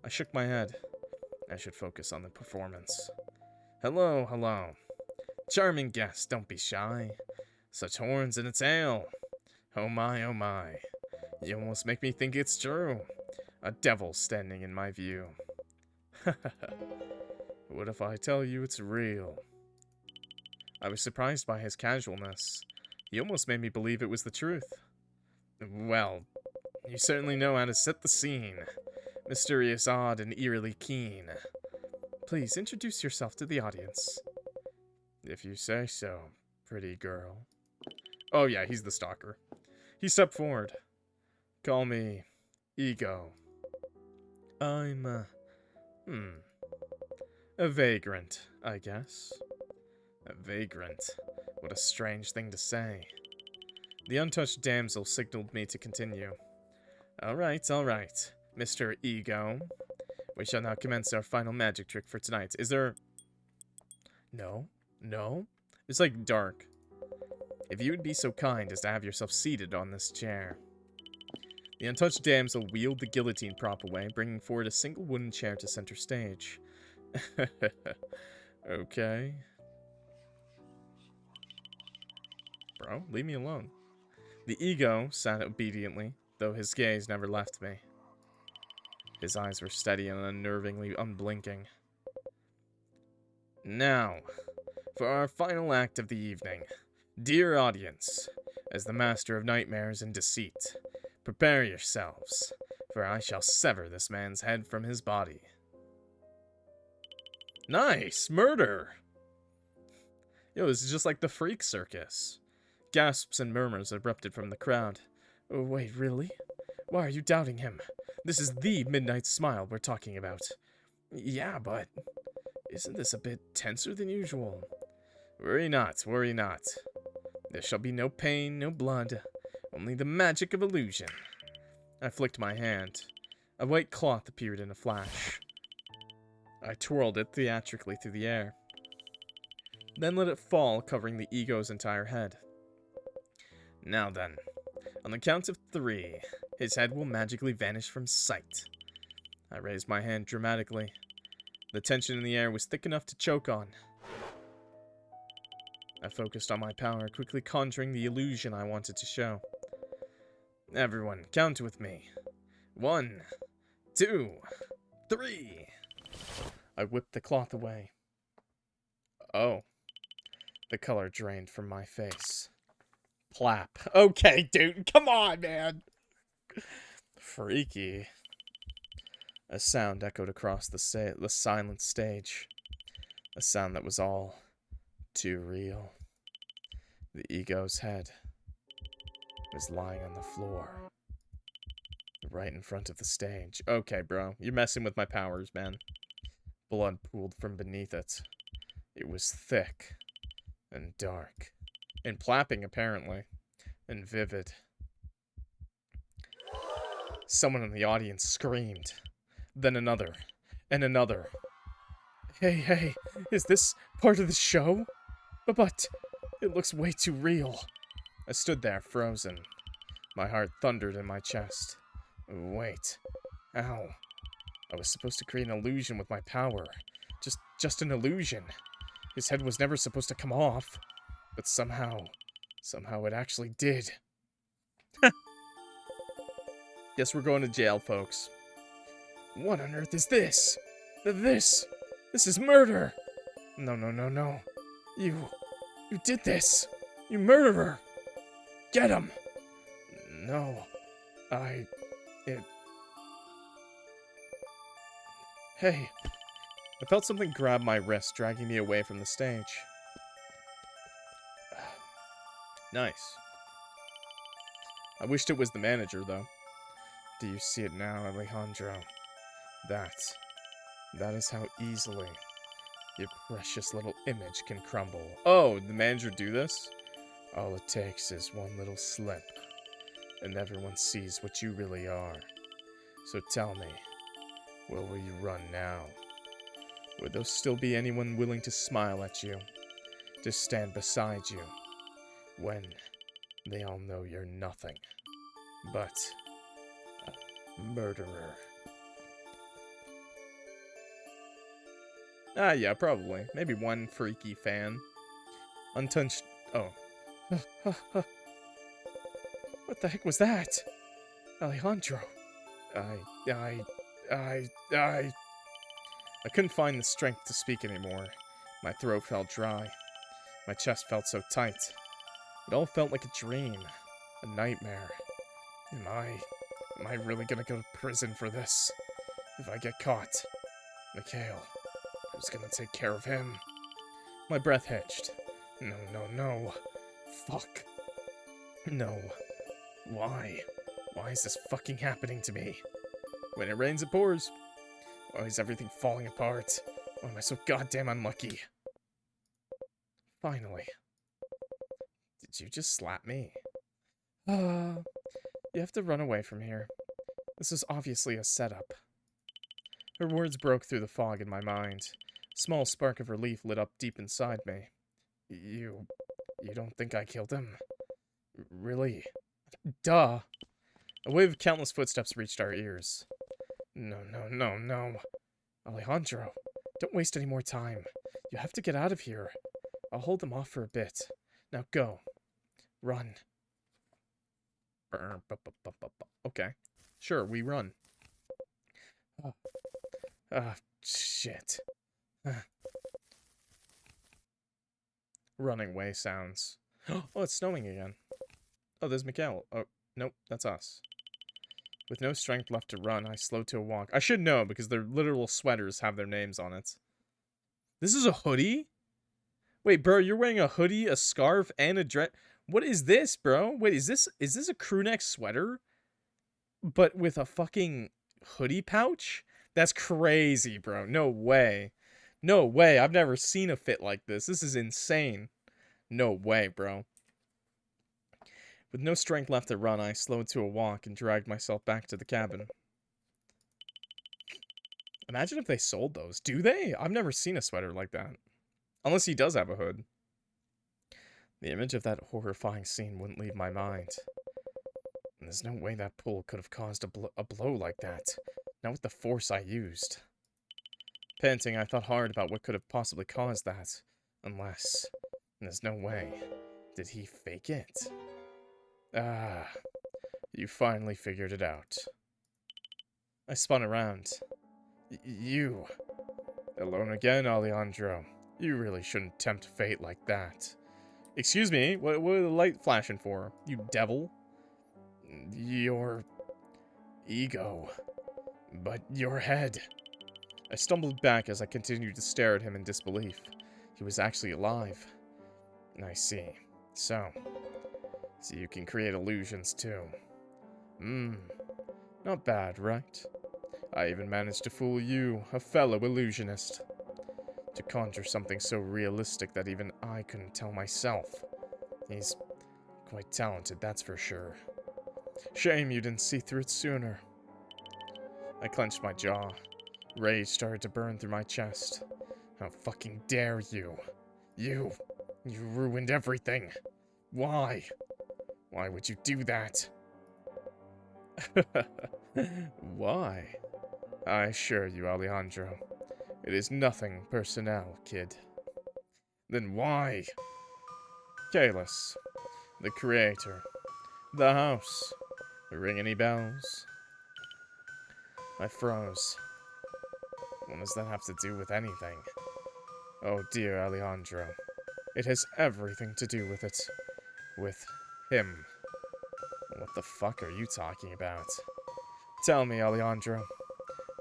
I shook my head. I should focus on the performance. Hello, hello. Charming guest, don't be shy. Such horns and a tail. Oh my, oh my. You almost make me think it's true. A devil standing in my view. What if I tell you it's real? I was surprised by his casualness. He almost made me believe it was the truth. Well, you certainly know how to set the scene. Mysterious, odd, and eerily keen. Please introduce yourself to the audience. If you say so, pretty girl. Oh yeah, he's the stalker. He stepped forward. Call me Ego. I'm, a vagrant, I guess. A vagrant. What a strange thing to say. The untouched damsel signaled me to continue. Alright, Mr. Ego. We shall now commence our final magic trick for tonight. Is there... No? It's like dark. If you would be so kind as to have yourself seated on this chair. The untouched damsel wheeled the guillotine prop away, bringing forward a single wooden chair to center stage. Okay. Bro, leave me alone. The Ego sat obediently, though his gaze never left me. His eyes were steady and unnervingly unblinking. Now, for our final act of the evening. Dear audience, as the master of nightmares and deceit, prepare yourselves, for I shall sever this man's head from his body. Nice! Murder! Yo, this is just like the Freak Circus. Gasps and murmurs erupted from the crowd. Oh, wait, really? Why are you doubting him? This is the Midnight Smile we're talking about. Yeah, but... isn't this a bit tenser than usual? Worry not. There shall be no pain, no blood. Only the magic of illusion. I flicked my hand. A white cloth appeared in a flash. I twirled it theatrically through the air. then let it fall, covering the ego's entire head. Now then, on the count of 3, his head will magically vanish from sight. I raised my hand dramatically. The tension in the air was thick enough to choke on. I focused on my power, quickly conjuring the illusion I wanted to show. Everyone, count with me. 1, 2, 3. I whipped the cloth away. Oh. The color drained from my face. Plap. Okay, dude, come on, man. Freaky. A sound echoed across the silent stage. A sound that was all too real. The ego's head was lying on the floor, right in front of the stage. Okay, bro, you're messing with my powers, man. Blood pooled from beneath it. It was thick and dark, and plapping apparently, and vivid. Someone in the audience screamed, then another, and another. Hey, is this part of the show? But it looks way too real. I stood there, frozen. My heart thundered in my chest. Wait. Ow. I was supposed to create an illusion with my power. Just an illusion. His head was never supposed to come off. But somehow it actually did. Guess we're going to jail, folks. What on earth is this? This is murder! No. You did this! You murderer! Get him! No. Hey. I felt something grab my wrist, dragging me away from the stage. Nice. I wished it was the manager, though. Do you see it now, Alejandro? That is how easily your precious little image can crumble. Oh, did the manager do this? All it takes is one little slip, and everyone sees what you really are. So tell me, where will you run now? Would there still be anyone willing to smile at you, to stand beside you, when they all know you're nothing but a murderer? Yeah, probably. Maybe one freaky fan. Untouched. Oh. What the heck was that? Alejandro. I couldn't find the strength to speak anymore. My throat felt dry. My chest felt so tight. It all felt like a dream. A nightmare. Am I really gonna go to prison for this? If I get caught. Mikhail. Who's gonna take care of him? My breath hitched. No. Fuck. No. Why? Why is this fucking happening to me? When it rains, it pours. Why is everything falling apart? Why am I so goddamn unlucky? Finally. Did you just slap me? You have to run away from here. This is obviously a setup. Her words broke through the fog in my mind. A small spark of relief lit up deep inside me. You don't think I killed him? Really? Duh. A wave of countless footsteps reached our ears. No. Alejandro, don't waste any more time. You have to get out of here. I'll hold them off for a bit. Now go. Run. Okay. Sure, we run. Shit. Running away sounds. Oh, it's snowing again. Oh, there's Mikhail. Oh, nope, that's us. With no strength left to run, I slowed to a walk. I should know, because their literal sweaters have their names on it. This is a hoodie? Wait, bro, you're wearing a hoodie, a scarf, and a dress. What is this, bro? Wait, is this a crew neck sweater? But with a fucking hoodie pouch? That's crazy, bro. No way. No way. I've never seen a fit like this. This is insane. No way, bro. With no strength left to run, I slowed to a walk and dragged myself back to the cabin. Imagine if they sold those. Do they? I've never seen a sweater like that. Unless he does have a hood. The image of that horrifying scene wouldn't leave my mind. And there's no way that pull could have caused a blow like that. Not with the force I used. Panting, I thought hard about what could have possibly caused that. Unless... There's no way. Did he fake it? Ah... You finally figured it out. I spun around. You... Alone again, Alejandro. You really shouldn't tempt fate like that. Excuse me, what are the light flashing for? You devil? Your... ego. But your head. I stumbled back as I continued to stare at him in disbelief. He was actually alive. I see. So you can create illusions too. Not bad, right? I even managed to fool you, a fellow illusionist. To conjure something so realistic that even I couldn't tell myself. He's quite talented, that's for sure. Shame you didn't see through it sooner. I clenched my jaw. Rage started to burn through my chest. How fucking dare you? You ruined everything. Why? Why would you do that? Why? I assure you, Alejandro, it is nothing personnel, kid. Then why? Kalis, the creator, the house. Ring any bells? I froze. What does that have to do with anything? Oh dear, Alejandro. It has everything to do with it. With him. What the fuck are you talking about? Tell me, Alejandro.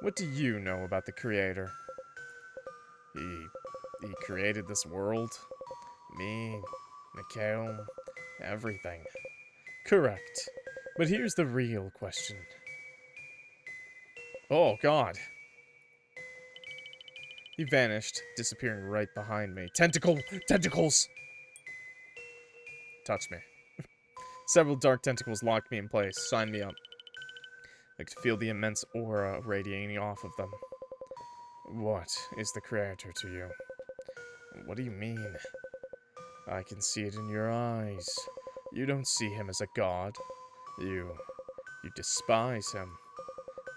What do you know about the creator? He created this world. Me, Mikhail, everything. Correct. But here's the real question. Oh, God. He vanished, disappearing right behind me. Tentacles! Touch me. Several dark tentacles locked me in place. Sign me up. I could feel the immense aura radiating off of them. What is the creator to you? What do you mean? I can see it in your eyes. You don't see him as a god. You despise him.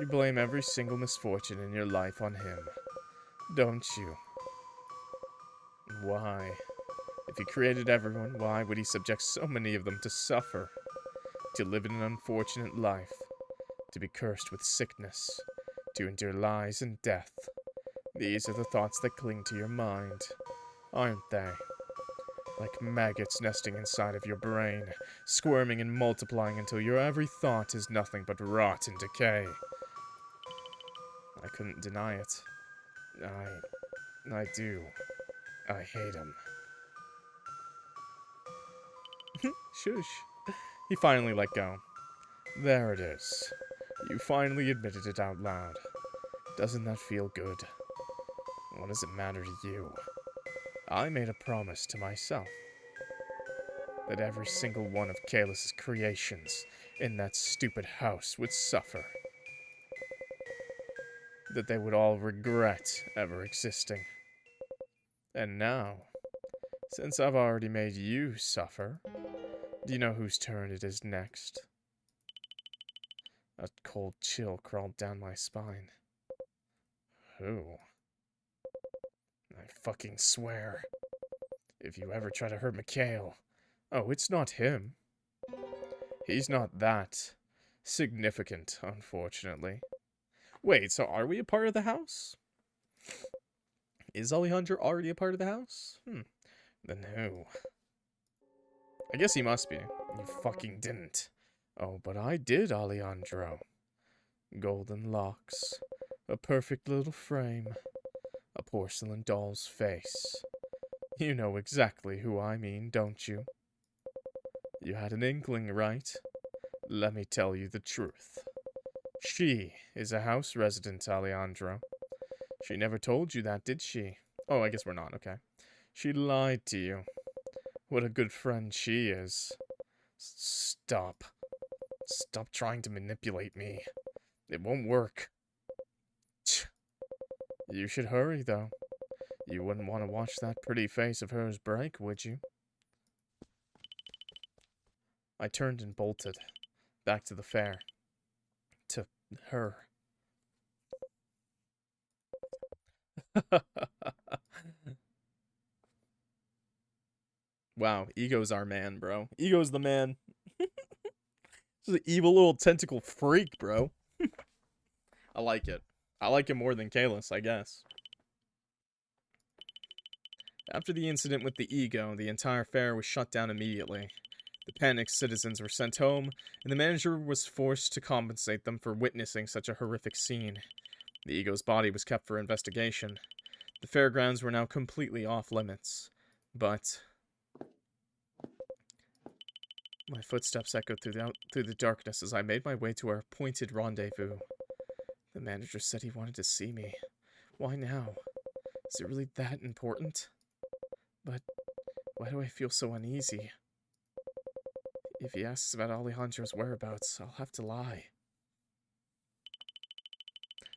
You blame every single misfortune in your life on him. Don't you? Why? If he created everyone, why would he subject so many of them to suffer? To live in an unfortunate life. To be cursed with sickness. To endure lies and death. These are the thoughts that cling to your mind, aren't they? Like maggots nesting inside of your brain, squirming and multiplying until your every thought is nothing but rot and decay. I couldn't deny it. I do. I hate him. Shush. He finally let go. There it is. You finally admitted it out loud. Doesn't that feel good? What does it matter to you? I made a promise to myself. That every single one of Kalis' creations in that stupid house would suffer. That they would all regret ever existing. And now, since I've already made you suffer, do you know whose turn it is next? A cold chill crawled down my spine. Who? I fucking swear. If you ever try to hurt Mikhail... Oh, it's not him. He's not that significant, unfortunately. Wait, so are we a part of the house? Is Alejandro already a part of the house? Then who? I guess he must be. You fucking didn't. Oh, but I did, Alejandro. Golden locks. A perfect little frame. A porcelain doll's face. You know exactly who I mean, don't you? You had an inkling, right? Let me tell you the truth. She is a house resident, Alejandro. She never told you that, did she? Oh, I guess we're not, okay. She lied to you. What a good friend she is. Stop. Stop trying to manipulate me. It won't work. You should hurry, though. You wouldn't want to watch that pretty face of hers break, would you? I turned and bolted. Back to the fair. To her. Wow, Ego's our man, bro. Ego's the man. He's an evil little tentacle freak, bro. I like it. I like it more than Kalis, I guess. After the incident with the Ego, the entire fair was shut down immediately. The panicked citizens were sent home, and the manager was forced to compensate them for witnessing such a horrific scene. The Ego's body was kept for investigation. The fairgrounds were now completely off limits. But my footsteps echoed through the darkness as I made my way to our appointed rendezvous. The manager said he wanted to see me. Why now? Is it really that important? But why do I feel so uneasy? If he asks about Alejandro's whereabouts, I'll have to lie.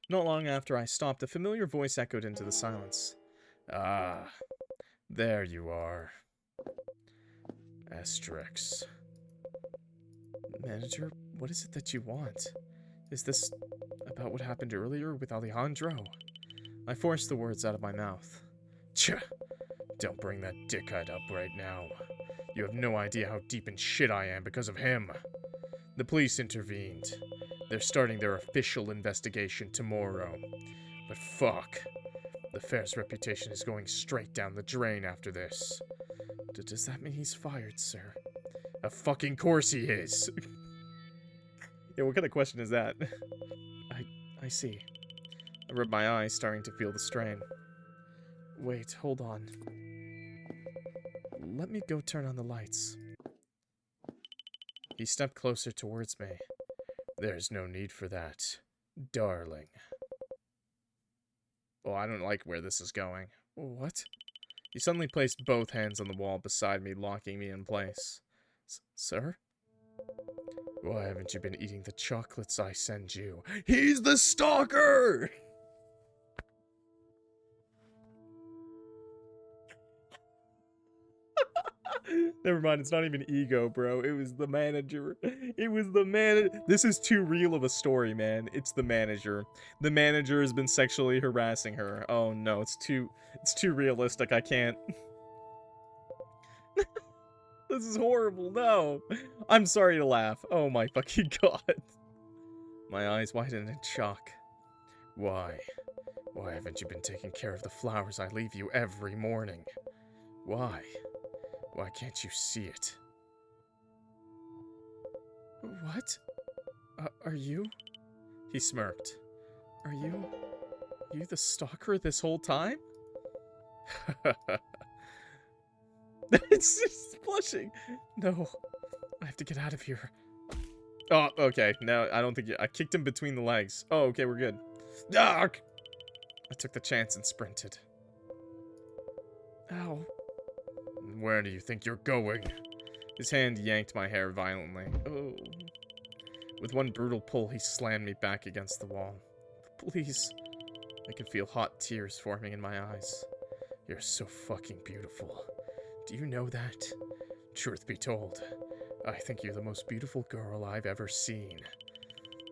Not long after I stopped, a familiar voice echoed into the silence. Ah, there you are. Asterix. Manager, what is it that you want? Is this about what happened earlier with Alejandro? I forced the words out of my mouth. Tch, don't bring that dickhead up right now. You have no idea how deep in shit I am because of him. The police intervened. They're starting their official investigation tomorrow. But fuck. The fair's reputation is going straight down the drain after this. Does that mean he's fired, sir? Of fucking course he is. Yeah, what kind of question is that? I see. I rubbed my eyes, starting to feel the strain. Wait, hold on. Let me go turn on the lights. He stepped closer towards me. There's no need for that, darling. Well, I don't like where this is going. What? He suddenly placed both hands on the wall beside me, locking me in place. Sir? Why haven't you been eating the chocolates I send you? He's the stalker! Never mind, it's not even Ego, bro. It was the manager. It was the manager. This is too real of a story, man. It's the manager. The manager has been sexually harassing her. Oh no, it's too realistic. I can't. This is horrible. No. I'm sorry to laugh. Oh my fucking god. My eyes widened in shock. Why? Why haven't you been taking care of the flowers I leave you every morning? Why? Why can't you see it? What? Are you? He smirked. Are you the stalker this whole time? It's just blushing. No, I have to get out of here. Oh, okay. No, I don't think I kicked him between the legs. Oh, okay, we're good. Ah! I took the chance and sprinted. Ow. Where do you think you're going? His hand yanked my hair violently. Oh. With one brutal pull, he slammed me back against the wall. Please. I could feel hot tears forming in my eyes. You're so fucking beautiful. Do you know that? Truth be told, I think you're the most beautiful girl I've ever seen.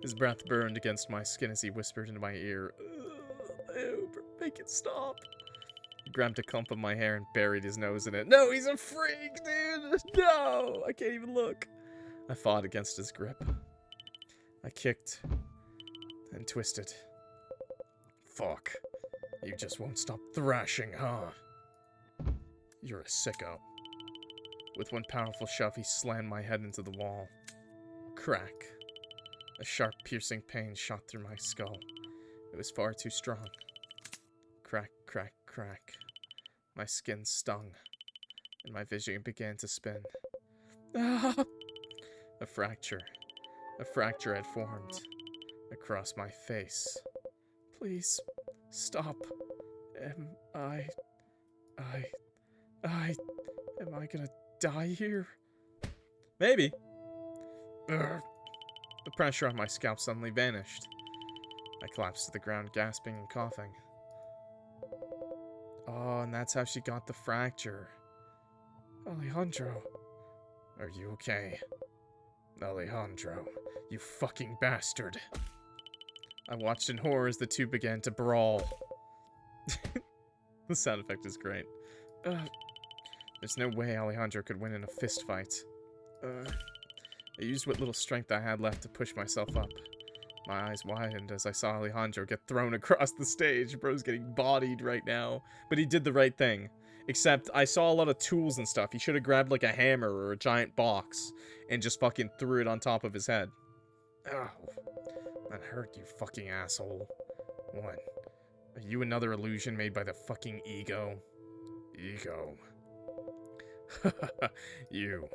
His breath burned against my skin as he whispered into my ear, ew, make it stop. He grabbed a clump of my hair and buried his nose in it. No, he's a freak, dude! No! I can't even look. I fought against his grip. I kicked and twisted. Fuck. You just won't stop thrashing, huh? You're a sicko. With one powerful shove, he slammed my head into the wall. Crack. A sharp, piercing pain shot through my skull. It was far too strong. Crack, crack, crack. My skin stung, and my vision began to spin. Ah! A fracture. A fracture had formed across my face. Please, stop. Am I gonna die here? Maybe. Urgh. The pressure on my scalp suddenly vanished. I collapsed to the ground, gasping and coughing. Oh, and that's how she got the fracture. Alejandro. Are you okay? Alejandro, you fucking bastard. I watched in horror as the two began to brawl. The sound effect is great. There's no way Alejandro could win in a fist fight. I used what little strength I had left to push myself up. My eyes widened as I saw Alejandro get thrown across the stage. Bro's getting bodied right now. But he did the right thing. Except, I saw a lot of tools and stuff. He should have grabbed, like, a hammer or a giant box and just fucking threw it on top of his head. Oh, that hurt, you fucking asshole. What? Are you another illusion made by the fucking ego? Ego. You're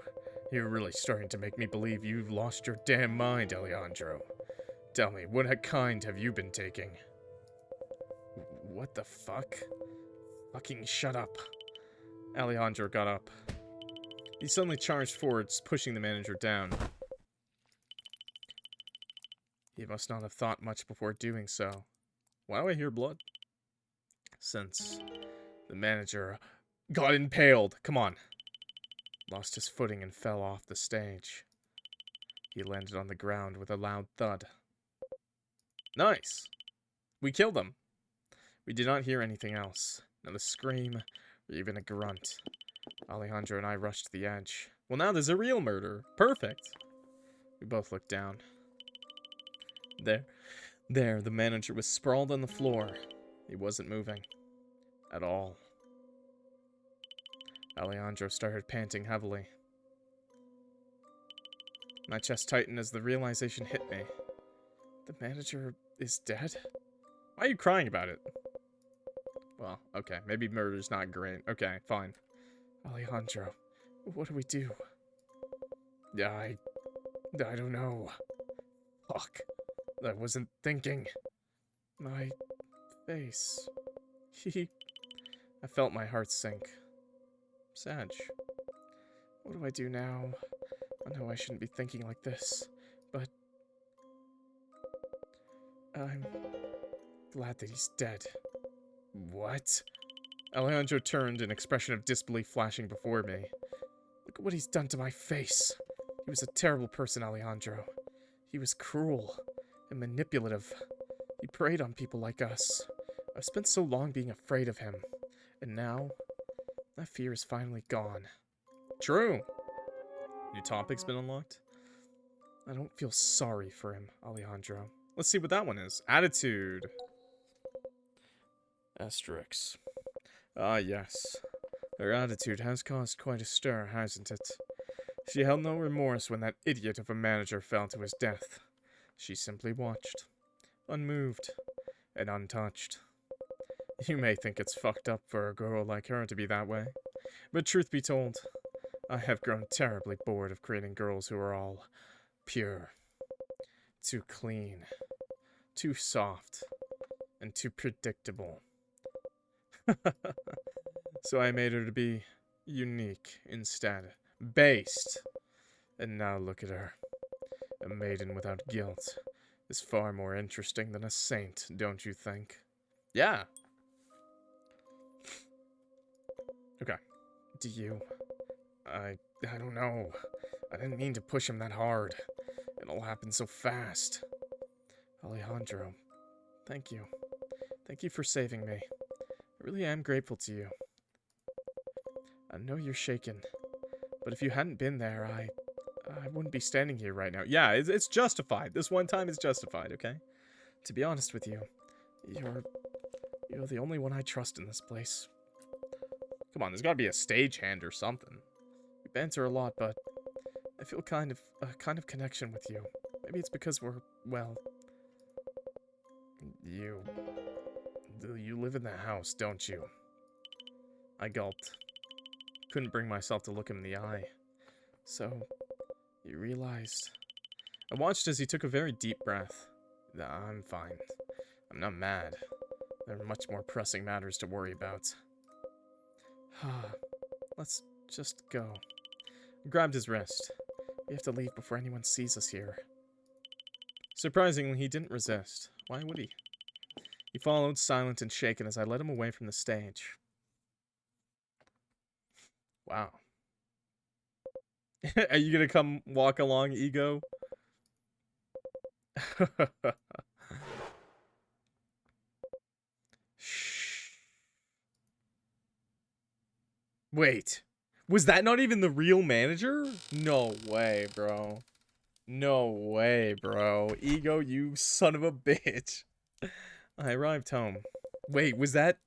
really starting to make me believe you've lost your damn mind, Alejandro. Tell me, what kind have you been taking? What the fuck? Fucking shut up. Alejandro got up. He suddenly charged forwards, pushing the manager down. He must not have thought much before doing so. Why do I hear blood? Since the manager got impaled. Come on. Lost his footing and fell off the stage. He landed on the ground with a loud thud. Nice. We killed him. We did not hear anything else. Not a scream, or even a grunt. Alejandro and I rushed to the edge. Well, now there's a real murder. Perfect. We both looked down. There, the manager was sprawled on the floor. He wasn't moving. At all. Alejandro started panting heavily. My chest tightened as the realization hit me. The manager is dead? Why are you crying about it? Well, okay, maybe murder's not great. Okay, fine. Alejandro, what do we do? I don't know. Fuck. I wasn't thinking. My face. I felt my heart sink. Sag. What do I do now? I know I shouldn't be thinking like this, but I'm glad that he's dead. What? Alejandro turned, an expression of disbelief flashing before me. Look at what he's done to my face. He was a terrible person, Alejandro. He was cruel and manipulative. He preyed on people like us. I've spent so long being afraid of him, and now that fear is finally gone. True. New topic's been unlocked. I don't feel sorry for him, Alejandro. Let's see what that one is. Attitude. Asterix. Ah, yes. Her attitude has caused quite a stir, hasn't it? She held no remorse when that idiot of a manager fell to his death. She simply watched, unmoved and untouched. You may think it's fucked up for a girl like her to be that way, but truth be told, I have grown terribly bored of creating girls who are all pure, too clean, too soft, and too predictable. So I made her to be unique instead, based. And now look at her. A maiden without guilt is far more interesting than a saint, don't you think? Yeah. Okay. Do you? I don't know. I didn't mean to push him that hard. It all happened so fast. Alejandro, thank you. Thank you for saving me. I really am grateful to you. I know you're shaken, but if you hadn't been there, I wouldn't be standing here right now. Yeah, it's justified. This one time is justified, okay? To be honest with you, you're the only one I trust in this place. Come on, there's gotta be a stagehand or something. We banter a lot, but I feel a kind of connection with you. Maybe it's because we're, well, you live in the house, don't you? I gulped. Couldn't bring myself to look him in the eye. So, you realized. I watched as he took a very deep breath. I'm fine. I'm not mad. There are much more pressing matters to worry about. Let's just go. I grabbed his wrist. We have to leave before anyone sees us here. Surprisingly, he didn't resist. Why would he? He followed, silent and shaken, as I led him away from the stage. Wow. Are you gonna come walk along, Ego? Shh. Wait. Was that not even the real manager? No way, bro. No way, bro. Ego, you son of a bitch. I arrived home. Wait, was that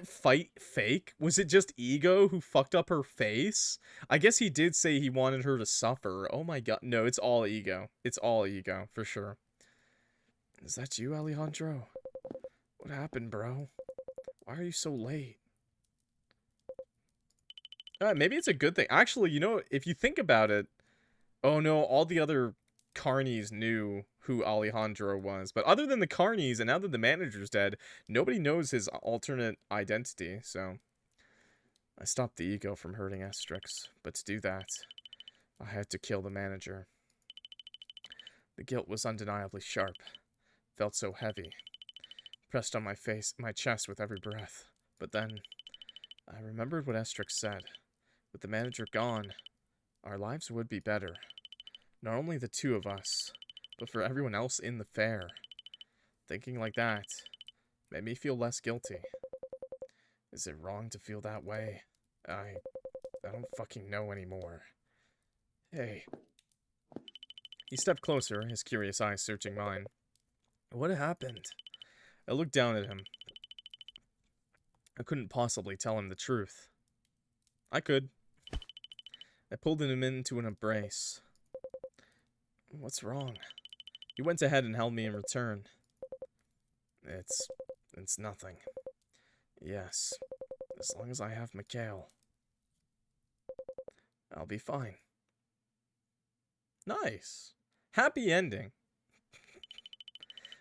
fight fake? Was it just Ego who fucked up her face? I guess he did say he wanted her to suffer. Oh my god. No, it's all Ego. It's all Ego, for sure. Is that you, Alejandro? What happened, bro? Why are you so late? Maybe it's a good thing. Actually, you know, if you think about it... Oh no, all the other carnies knew who Alejandro was. But other than the carnies, and now that the manager's dead, nobody knows his alternate identity, so... I stopped the Ego from hurting Estrix, but to do that, I had to kill the manager. The guilt was undeniably sharp. Felt so heavy. Pressed on my face, my chest with every breath. But then, I remembered what Estrix said. With the manager gone, our lives would be better. Not only the two of us, but for everyone else in the fair. Thinking like that made me feel less guilty. Is it wrong to feel that way? I don't fucking know anymore. Hey. He stepped closer, his curious eyes searching mine. What happened? I looked down at him. I couldn't possibly tell him the truth. I could. I pulled him into an embrace. What's wrong? He went ahead and held me in return. It's nothing. Yes, as long as I have Mikhail, I'll be fine. Nice. Happy ending.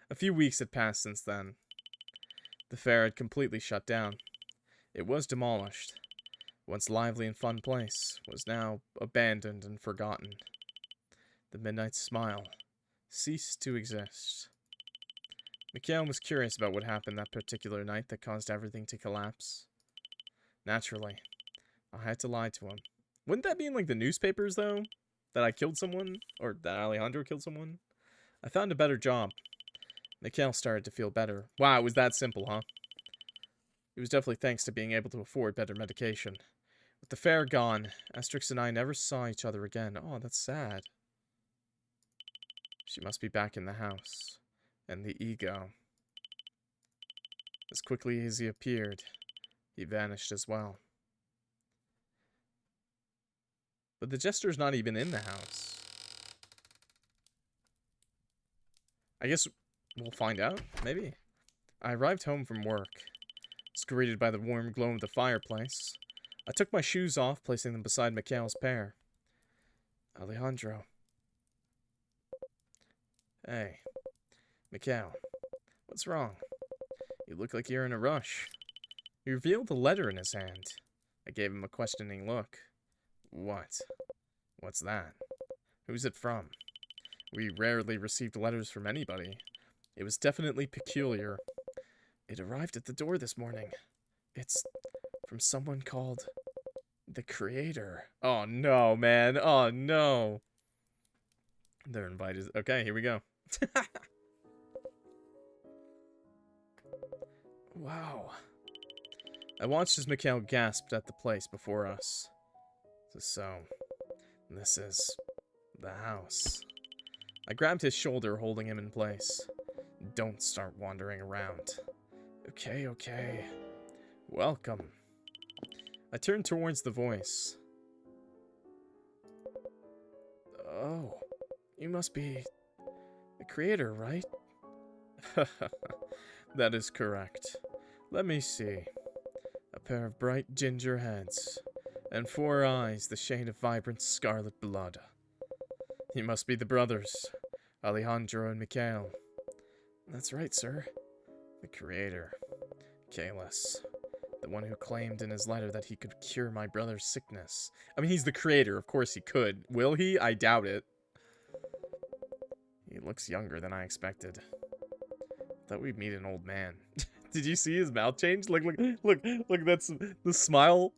A few weeks had passed since then. The fair had completely shut down. It was demolished. Once lively and fun place was now abandoned and forgotten. The Midnight Smile ceased to exist. Mikhail was curious about what happened that particular night that caused everything to collapse. Naturally, I had to lie to him. Wouldn't that be in like the newspapers though? That I killed someone? Or that Alejandro killed someone? I found a better job. Mikhail started to feel better. Wow, it was that simple, huh? It was definitely thanks to being able to afford better medication. With the fair gone, Estrix and I never saw each other again. Oh, that's sad. She must be back in the house. And the Ego. As quickly as he appeared, he vanished as well. But the Jester's not even in the house. I guess we'll find out, maybe. I arrived home from work. Was greeted by the warm glow of the fireplace. I took my shoes off, placing them beside Mikhail's pair. Alejandro. Hey. Mikhail. What's wrong? You look like you're in a rush. He revealed the letter in his hand. I gave him a questioning look. What? What's that? Who's it from? We rarely received letters from anybody. It was definitely peculiar. It arrived at the door this morning. It's from someone called the Creator. Oh no, man. Oh no. Their invite is... Okay, here we go. Wow. I watched as Mikhail gasped at the place before us. So, this is the house. I grabbed his shoulder, holding him in place. Don't start wandering around. Okay, okay. Welcome. I turned towards the voice. Oh, you must be the Creator, right? That is correct. Let me see. A pair of bright ginger heads, and 4 eyes the shade of vibrant scarlet blood. You must be the brothers, Alejandro and Mikhail. That's right, sir. The Creator. Kalis. The one who claimed in his letter that he could cure my brother's sickness. I mean, he's the Creator. Of course he could. Will he? I doubt it. He looks younger than I expected. Thought we'd meet an old man. Did you see his mouth change? Look, that's the smile.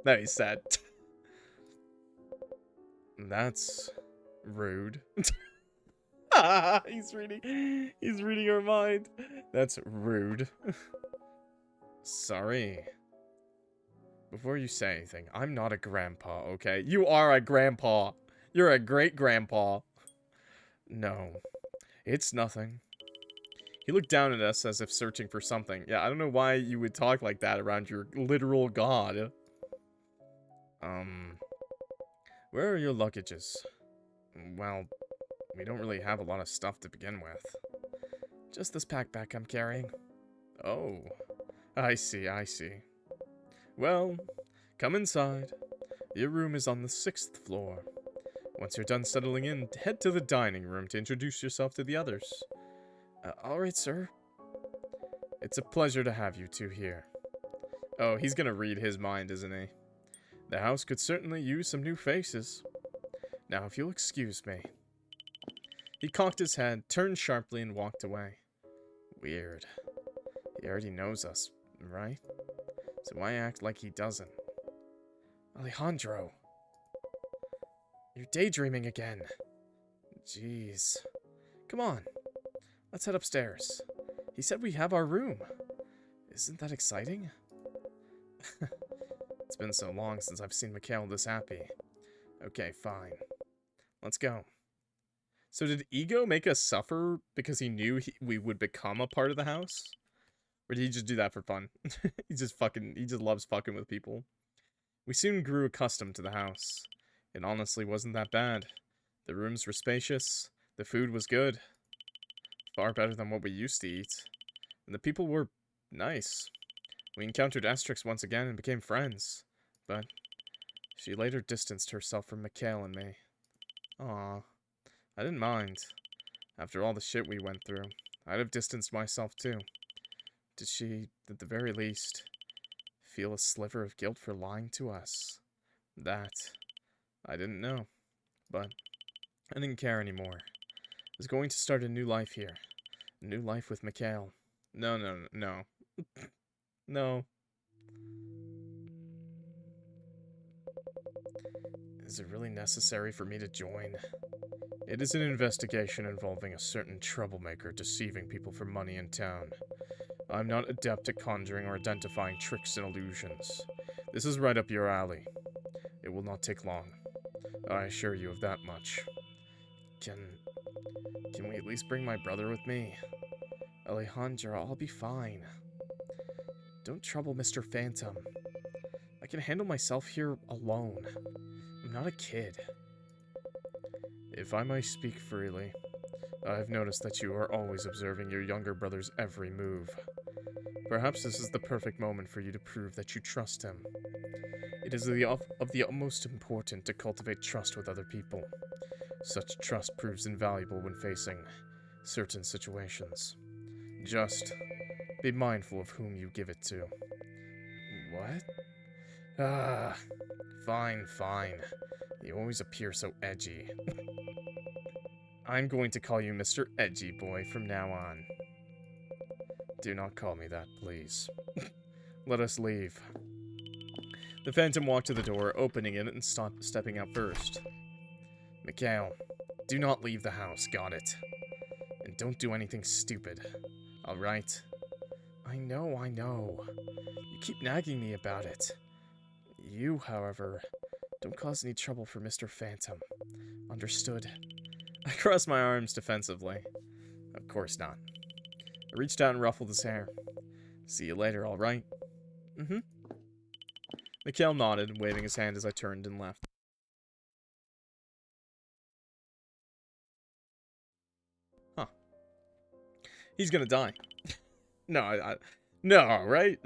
That he said. That's rude. He's reading her mind. That's rude. Sorry. Before you say anything, I'm not a grandpa, okay? You are a grandpa. You're a great grandpa. No, it's nothing. He looked down at us as if searching for something. Yeah, I don't know why you would talk like that around your literal god. Where are your luggages? Well, we don't really have a lot of stuff to begin with. Just this pack I'm carrying. Oh, I see, I see. Well, come inside. Your room is on the 6th floor. Once you're done settling in, head to the dining room to introduce yourself to the others. Alright, sir. It's a pleasure to have you two here. Oh, he's gonna read his mind, isn't he? The house could certainly use some new faces. Now, if you'll excuse me. He cocked his head, turned sharply, and walked away. Weird. He already knows us, right? So why act like he doesn't? Alejandro. You're daydreaming again. Jeez. Come on. Let's head upstairs. He said we have our room. Isn't that exciting? It's been so long since I've seen Mikhail this happy. Okay, fine. Let's go. So did Ego make us suffer because he knew we would become a part of the house? Or did he just do that for fun? he just loves fucking with people. We soon grew accustomed to the house. It honestly wasn't that bad. The rooms were spacious. The food was good. Far better than what we used to eat. And the people were nice. We encountered Asterix once again and became friends. But she later distanced herself from Mikhail and me. Aw. I didn't mind. After all the shit we went through, I'd have distanced myself too. Did she, at the very least, feel a sliver of guilt for lying to us? That, I didn't know. But I didn't care anymore. I was going to start a new life here. A new life with Mikhail. No. No. Is it really necessary for me to join? It is an investigation involving a certain troublemaker deceiving people for money in town. I'm not adept at conjuring or identifying tricks and illusions. This is right up your alley. It will not take long. I assure you of that much. Can we at least bring my brother with me? Alejandro, I'll be fine. Don't trouble Mr. Phantom. I can handle myself here alone. I'm not a kid. If I may speak freely, I've noticed that you are always observing your younger brother's every move. Perhaps this is the perfect moment for you to prove that you trust him. It is of the utmost importance to cultivate trust with other people. Such trust proves invaluable when facing certain situations. Just be mindful of whom you give it to. What? Ah, fine. You always appear so edgy. I'm going to call you Mr. Edgy Boy from now on. Do not call me that, please. Let us leave. The Phantom walked to the door, opening it and stepping out first. Mikhail, do not leave the house, got it? And don't do anything stupid, alright? I know. You keep nagging me about it. You, however, don't cause any trouble for Mr. Phantom. Understood? I crossed my arms defensively. Of course not. I reached out and ruffled his hair. See you later, alright? Mm-hmm. Mikhail nodded, waving his hand as I turned and left. Huh. He's gonna die. No, no, right?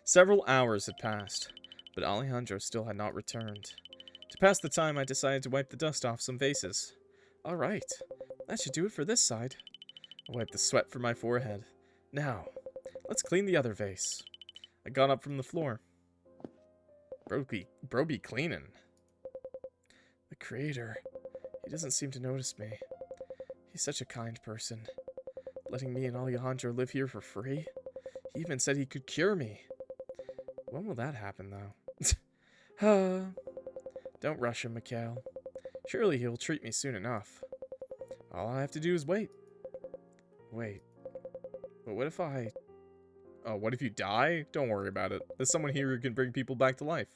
Several hours had passed, but Alejandro still had not returned. To pass the time, I decided to wipe the dust off some vases. Alright, that should do it for this side. I wiped the sweat from my forehead. Now, let's clean the other vase. I got up from the floor. Bro be cleaning. The creator, he doesn't seem to notice me. He's such a kind person. Letting me and Alejandro live here for free. He even said he could cure me. When will that happen, though? Don't rush him, Mikhail. Surely he'll treat me soon enough. All I have to do is wait. Wait. But what if I... Oh, what if you die? Don't worry about it. There's someone here who can bring people back to life.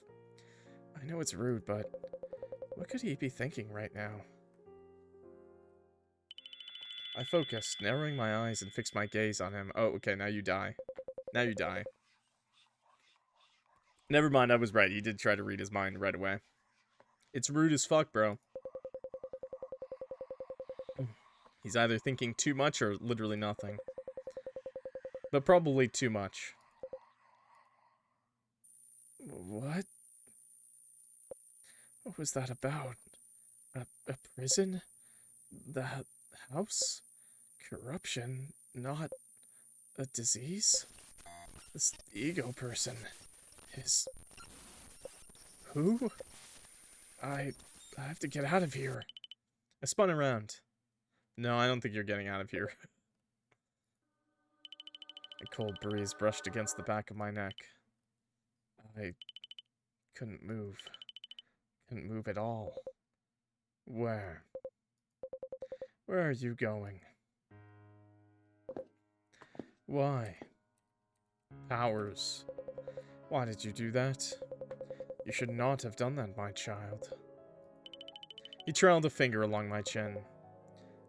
I know it's rude, but what could he be thinking right now? I focused, narrowing my eyes and fixed my gaze on him. Oh, okay, now you die. Now you die. Never mind, I was right. He did try to read his mind right away. It's rude as fuck, bro. He's either thinking too much or literally nothing. But probably too much. What? What was that about? A prison? That house? Corruption? Not a disease? This ego person is... Who? I have to get out of here. I spun around. No, I don't think you're getting out of here. A cold breeze brushed against the back of my neck. I couldn't move. Couldn't move at all. Where? Where are you going? Why? Powers. Why did you do that? You should not have done that, my child. He trailed a finger along my chin.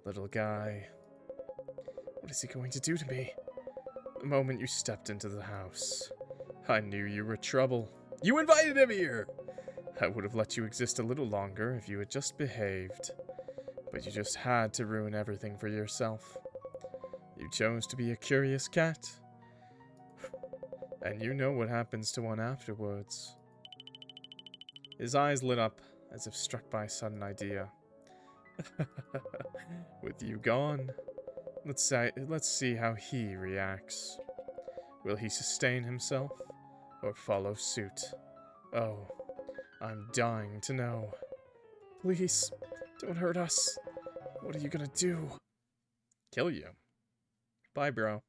Little guy. What is he going to do to me? The moment you stepped into the house, I knew you were trouble. You invited him here! I would have let you exist a little longer if you had just behaved. But you just had to ruin everything for yourself. You chose to be a curious cat. And you know what happens to one afterwards. His eyes lit up, as if struck by a sudden idea. With you gone, let's see how he reacts. Will he sustain himself, or follow suit? Oh, I'm dying to know. Please, don't hurt us. What are you gonna do? Kill you. Bye, bro.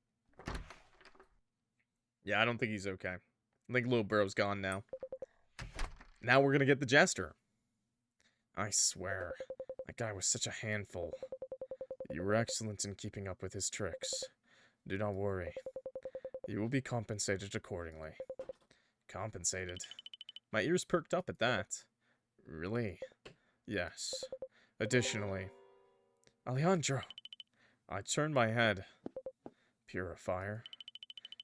Yeah, I don't think he's okay. I think little bro's gone now. Now we're gonna get the Jester. I swear, that guy was such a handful. You were excellent in keeping up with his tricks. Do not worry. You will be compensated accordingly. Compensated? My ears perked up at that. Really? Yes. Additionally, Alejandro. I turned my head. Purifier.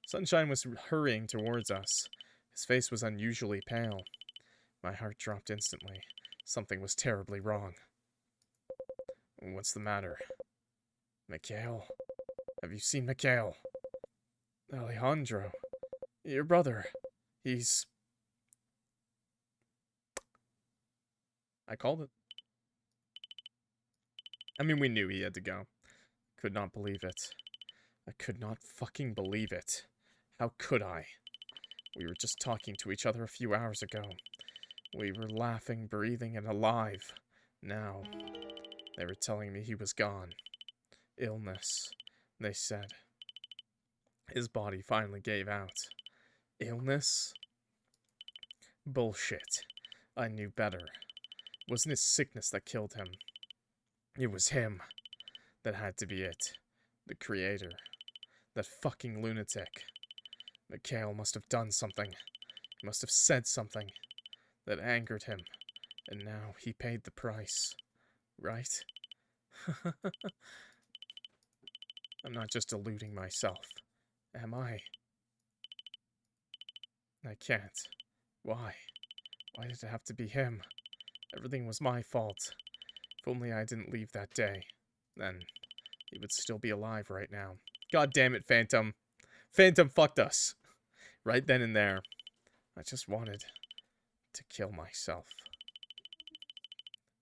Sunshine was hurrying towards us. His face was unusually pale. My heart dropped instantly. Something was terribly wrong. What's the matter? Mikhail? Have you seen Mikhail? Alejandro. Your brother. He's... I called it. I mean, we knew he had to go. Could not believe it. I could not fucking believe it. How could I? We were just talking to each other a few hours ago. We were laughing, breathing, and alive. Now, they were telling me he was gone. Illness, they said. His body finally gave out. Illness? Bullshit. I knew better. It wasn't his sickness that killed him. It was him. That had to be it. The creator. That fucking lunatic. Mikhail must have done something. He must have said something. That angered him. And now he paid the price. Right? I'm not just deluding myself. Am I? I can't. Why? Why did it have to be him? Everything was my fault. If only I didn't leave that day. Then he would still be alive right now. God damn it, Phantom. Phantom fucked us. Right then and there. I just wanted to kill myself.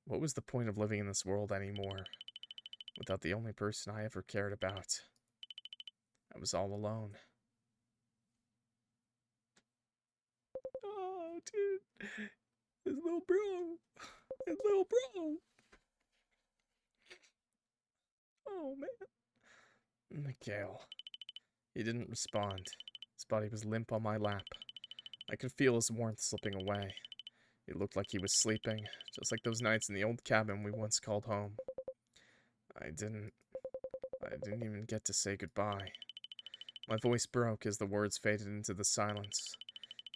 What was the point of living in this world anymore? Without the only person I ever cared about. I was all alone. Oh, dude. His little bro. His little bro. Oh, man. Mikhail. He didn't respond. His body was limp on my lap. I could feel his warmth slipping away. He looked like he was sleeping, just like those nights in the old cabin we once called home. I didn't even get to say goodbye. My voice broke as the words faded into the silence.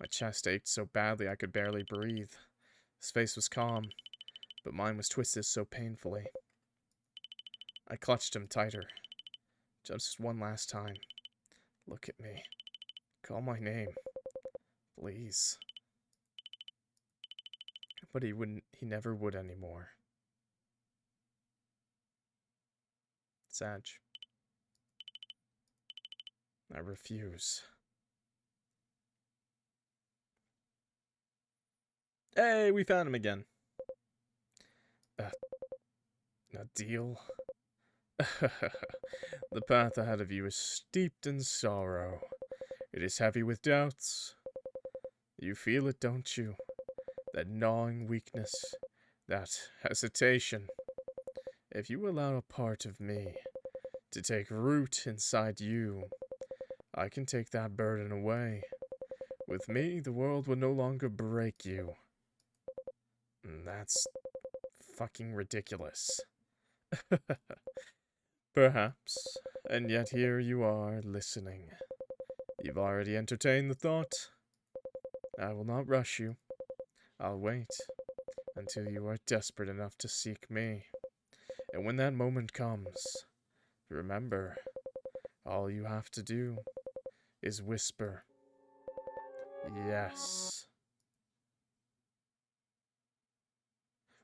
My chest ached so badly I could barely breathe. His face was calm, but mine was twisted so painfully. I clutched him tighter. Just one last time. Look at me. Call my name. Please. But he never would anymore. Sag. I refuse. Hey, we found him again. A deal? The path ahead of you is steeped in sorrow. It is heavy with doubts. You feel it, don't you? That gnawing weakness, that hesitation. If you allow a part of me to take root inside you, I can take that burden away. With me, the world will no longer break you. That's fucking ridiculous. Perhaps, and yet here you are, listening. You've already entertained the thought. I will not rush you. I'll wait until you are desperate enough to seek me. And when that moment comes, remember, all you have to do is whisper, yes.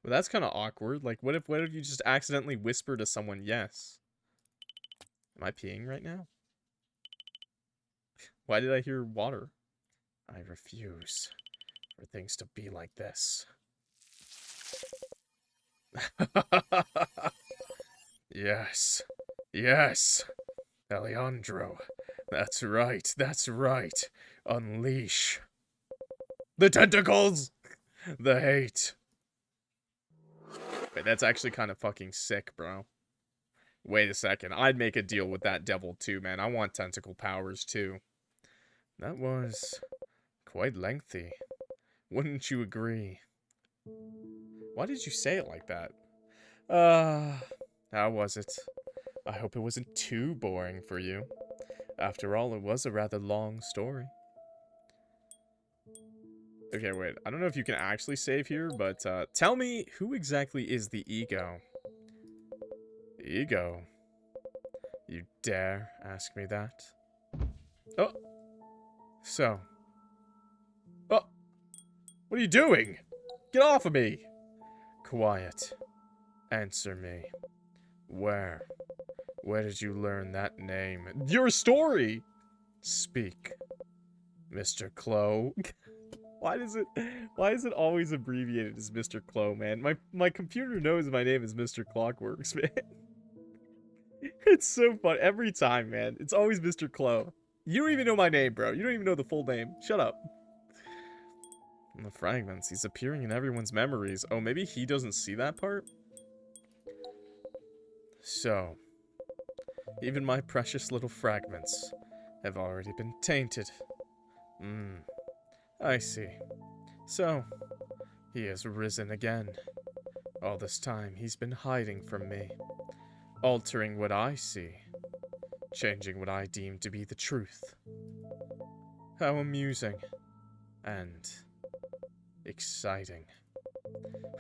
Well, that's kind of awkward. Like, what if you just accidentally whisper to someone yes? Am I peeing right now? Why did I hear water? I refuse for things to be like this. Yes. Yes. Alejandro. That's right. Unleash. The tentacles! The hate. Wait, that's actually kind of fucking sick, bro. Wait a second. I'd make a deal with that devil too, man. I want tentacle powers too. That was quite lengthy. Wouldn't you agree? Why did you say it like that? How was it? I hope it wasn't too boring for you. After all, it was a rather long story. Okay, wait. I don't know if you can actually save here, but tell me, who exactly is the ego? Ego? You dare ask me that? Oh. So. Oh. What are you doing? Get off of me! Quiet. Answer me. Where did you learn that name? Your story! Speak. Mr. Clo. Why is it always abbreviated as Mr. Clo, man? My computer knows my name is MrClockWorks, man. It's so fun every time, man. It's always Mr. Clo. You don't even know my name, bro. You don't even know the full name. Shut up. The fragments. He's appearing in everyone's memories. Oh, maybe he doesn't see that part? So, even my precious little fragments have already been tainted. I see. So, he has risen again. All this time, he's been hiding from me, altering what I see, changing what I deem to be the truth. How amusing and exciting.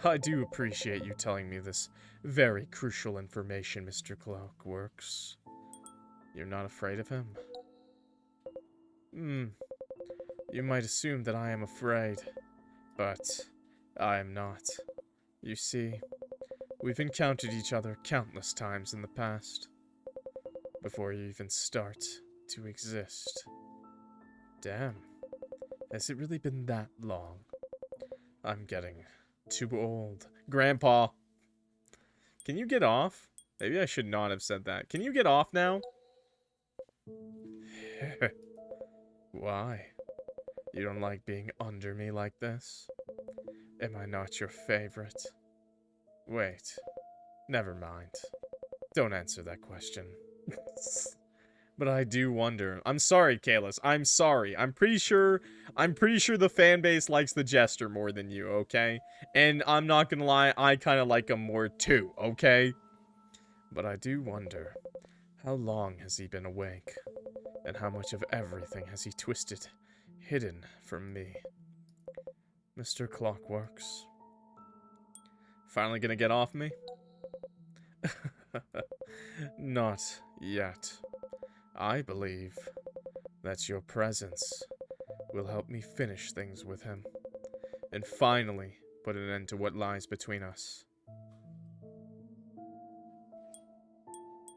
I do appreciate you telling me this very crucial information, MrClockWorks. You're not afraid of him? You might assume that I am afraid, but I am not. You see, we've encountered each other countless times in the past, before you even start to exist. Damn, has it really been that long? I'm getting too old. Grandpa! Can you get off? Maybe I should not have said that. Can you get off now? Why? You don't like being under me like this? Am I not your favorite? Wait. Never mind. Don't answer that question. But I do wonder. I'm sorry, Kalis. I'm sorry. I'm pretty sure the fan base likes the Jester more than you, okay? And I'm not gonna lie, I kind of like him more too, okay? But I do wonder, how long has he been awake? And how much of everything has he twisted, hidden from me? MrClockWorks. Finally gonna get off me? Not yet. I believe that your presence will help me finish things with him, and finally put an end to what lies between us.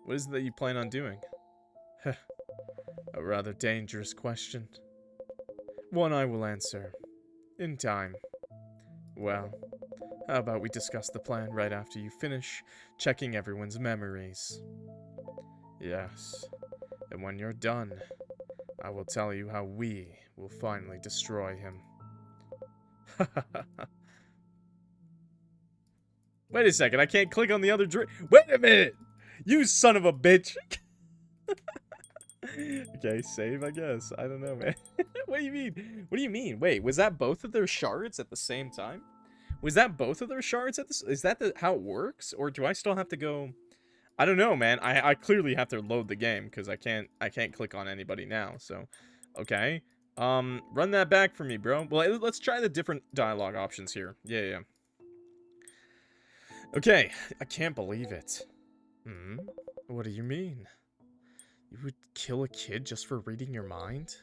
What is it that you plan on doing? A rather dangerous question. One I will answer in time. Well, how about we discuss the plan right after you finish checking everyone's memories? Yes, and when you're done, I will tell you how we will finally destroy him. Wait a second, I can't click on the other Wait a minute! You son of a bitch! Okay, save, I guess. I don't know, man. What do you mean? What do you mean? Wait, was that both of their shards at the same time? Was that both of their shards at this? Is that how it works? Or do I still have to go... I don't know, man. I clearly have to load the game because I can't click on anybody now. So, okay. Run that back for me, bro. Well, let's try the different dialogue options here. Yeah. Okay, I can't believe it. What do you mean? You would kill a kid just for reading your mind?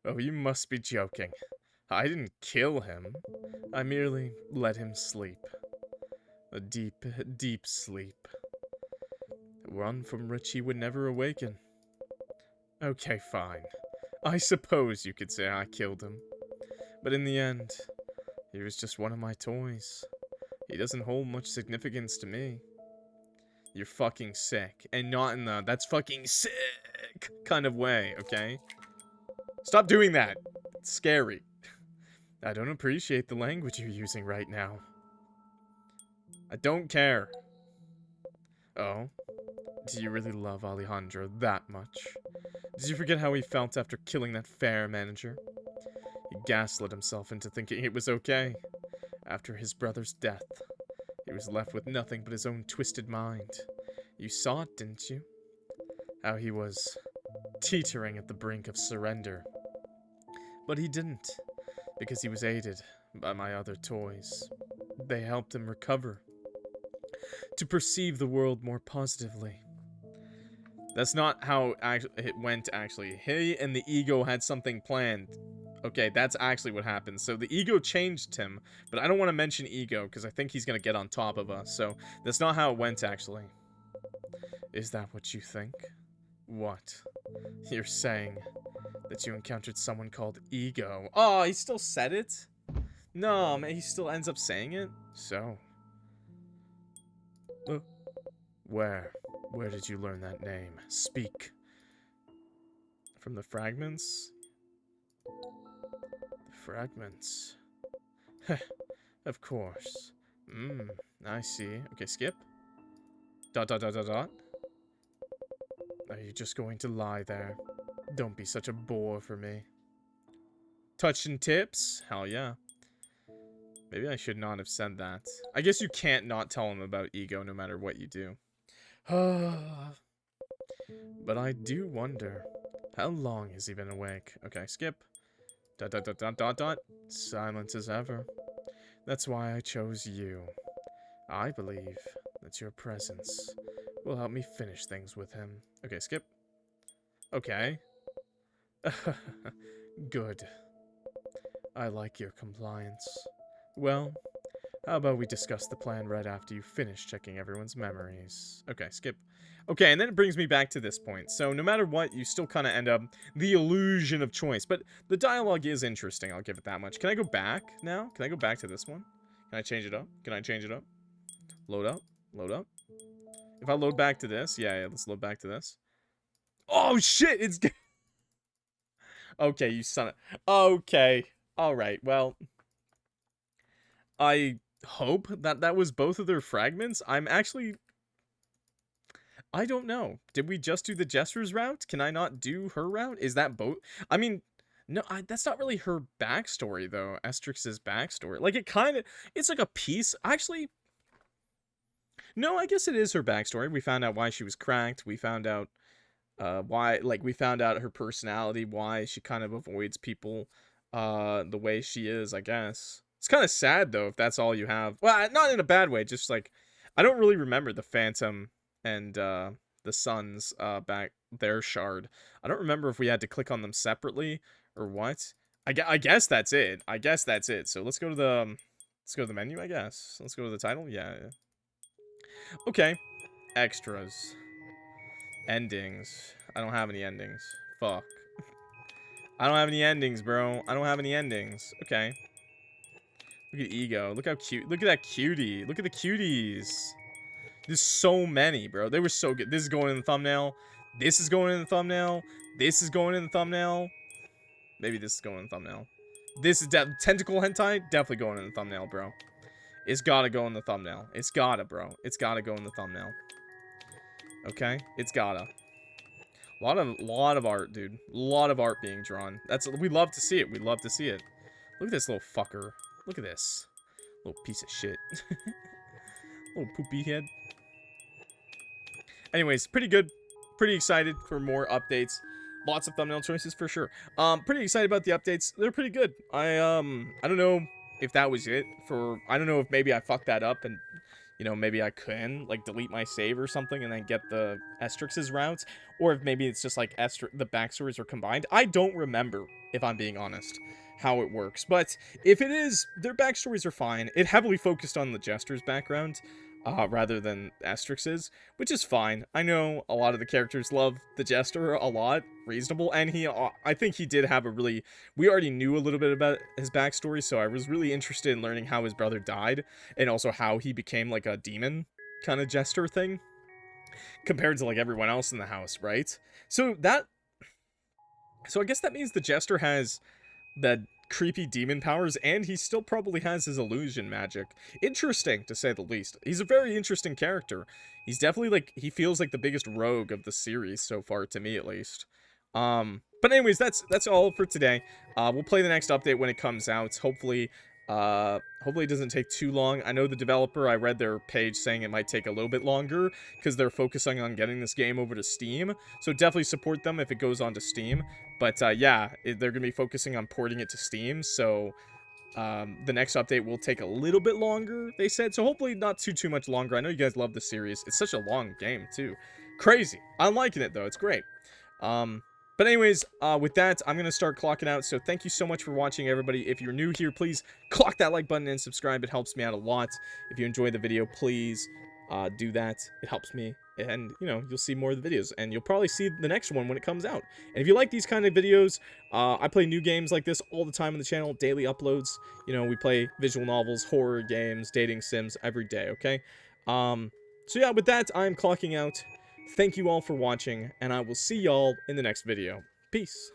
Oh, you must be joking. I didn't kill him. I merely let him sleep. A deep, deep sleep. One from which he would never awaken. Okay, fine. I suppose you could say I killed him. But in the end, he was just one of my toys. He doesn't hold much significance to me. You're fucking sick. And not in the, that's fucking sick kind of way, okay? Stop doing that. It's scary. I don't appreciate the language you're using right now. I don't care. Oh? Do you really love Alejandro that much? Did you forget how he felt after killing that fair manager? He gaslit himself into thinking it was okay. After his brother's death, he was left with nothing but his own twisted mind. You saw it, didn't you? How he was teetering at the brink of surrender. But he didn't, because he was aided by my other toys. They helped him recover, to perceive the world more positively. That's not how it went, actually. He and the ego had something planned. Okay, that's actually what happened. So the ego changed him, but I don't want to mention ego, because I think he's going to get on top of us. So that's not how it went, actually. Is that what you think? What? You're saying that you encountered someone called Ego. Oh, he still said it? No, man, he still ends up saying it? So. Where did you learn that name? Speak. From the fragments? The fragments. Of course. I see. Okay, skip. ... Are you just going to lie there? Don't be such a bore for me. Touching tips? Hell yeah. Maybe I should not have said that. I guess you can't not tell him about ego no matter what you do. But I do wonder, how long has he been awake? Okay, skip. ... Silence as ever. That's why I chose you. I believe that your presence will help me finish things with him. Okay, skip. Okay. Good. I like your compliance. Well, how about we discuss the plan right after you finish checking everyone's memories? Okay, skip. Okay, and then it brings me back to this point. So no matter what, you still kind of end up the illusion of choice. But the dialogue is interesting, I'll give it that much. Can I go back now? Can I go back to this one? Can I change it up? Can I change it up? Load up? Load up? If I load back to this, yeah, let's load back to this. Oh, shit, it's... Okay, you son of... Okay. Alright, well... I hope that that was both of their fragments. I'm I don't know. Did we just do the Jester's route? Can I not do her route? Is that both? I mean, no, that's not really her backstory, though. Estrix's backstory. Like, it's like a piece. Actually, no, I guess it is her backstory. We found out why she was cracked. We found out why, like, we found out her personality, why she kind of avoids people the way she is, I guess. It's kind of sad, though, if that's all you have. Well, not in a bad way, just like, I don't really remember the Phantom and the Sun's back their shard. I don't remember if we had to click on them separately or what. I guess that's it. I guess that's it. So let's go to the menu, I guess. Let's go to the title. Yeah. Okay. Extras. Endings. I don't have any endings. Fuck. I don't have any endings, bro. I don't have any endings. Okay. Look at Ego. Look how cute. Look at that cutie. Look at the cuties. There's so many, bro. They were so good. This is going in the thumbnail. This is going in the thumbnail. This is going in the thumbnail. Maybe this is going in the thumbnail. This is tentacle hentai. Definitely going in the thumbnail, bro. It's gotta go in the thumbnail. It's gotta, bro. It's gotta go in the thumbnail. Okay? It's gotta. Lot of art, dude. A lot of art being drawn. We love to see it. We love to see it. Look at this little fucker. Look at this. Little piece of shit. Little poopy head. Anyways, pretty good. Pretty excited for more updates. Lots of thumbnail choices for sure. Pretty excited about the updates. They're pretty good. I don't know if that was it for, I don't know if maybe I fucked that up and, you know, maybe I can, like, delete my save or something and then get the Estrix's routes, or if maybe it's just, like, the backstories are combined. I don't remember, if I'm being honest, how it works. But if it is, their backstories are fine. It heavily focused on the Jester's background, rather than Estrix's, which is fine. I know a lot of the characters love the Jester a lot, reasonable, and I think he did have we already knew a little bit about his backstory, so I was really interested in learning how his brother died, and also how he became, like, a demon kind of Jester thing, compared to, like, everyone else in the house, right? So I guess that means the Jester has that creepy demon powers, and he still probably has his illusion magic. Interesting, to say the least. He's a very interesting character. He's definitely, like, he feels like the biggest rogue of the series so far, to me at least. But anyways, that's all for today. We'll play the next update when it comes out. Hopefully it doesn't take too long. I know the developer, I read their page saying it might take a little bit longer because they're focusing on getting this game over to Steam. So definitely support them if it goes on to Steam. But yeah, they're going to be focusing on porting it to Steam. So the next update will take a little bit longer, they said. So hopefully not too much longer. I know you guys love the series. It's such a long game too. Crazy. I'm liking it though. It's great. But anyways, with that, I'm going to start clocking out. So thank you so much for watching, everybody. If you're new here, please clock that like button and subscribe. It helps me out a lot. If you enjoy the video, please do that. It helps me. And, you know, you'll see more of the videos. And you'll probably see the next one when it comes out. And if you like these kind of videos, I play new games like this all the time on the channel. Daily uploads. You know, we play visual novels, horror games, dating sims every day, okay? So yeah, with that, I'm clocking out. Thank you all for watching, and I will see y'all in the next video. Peace.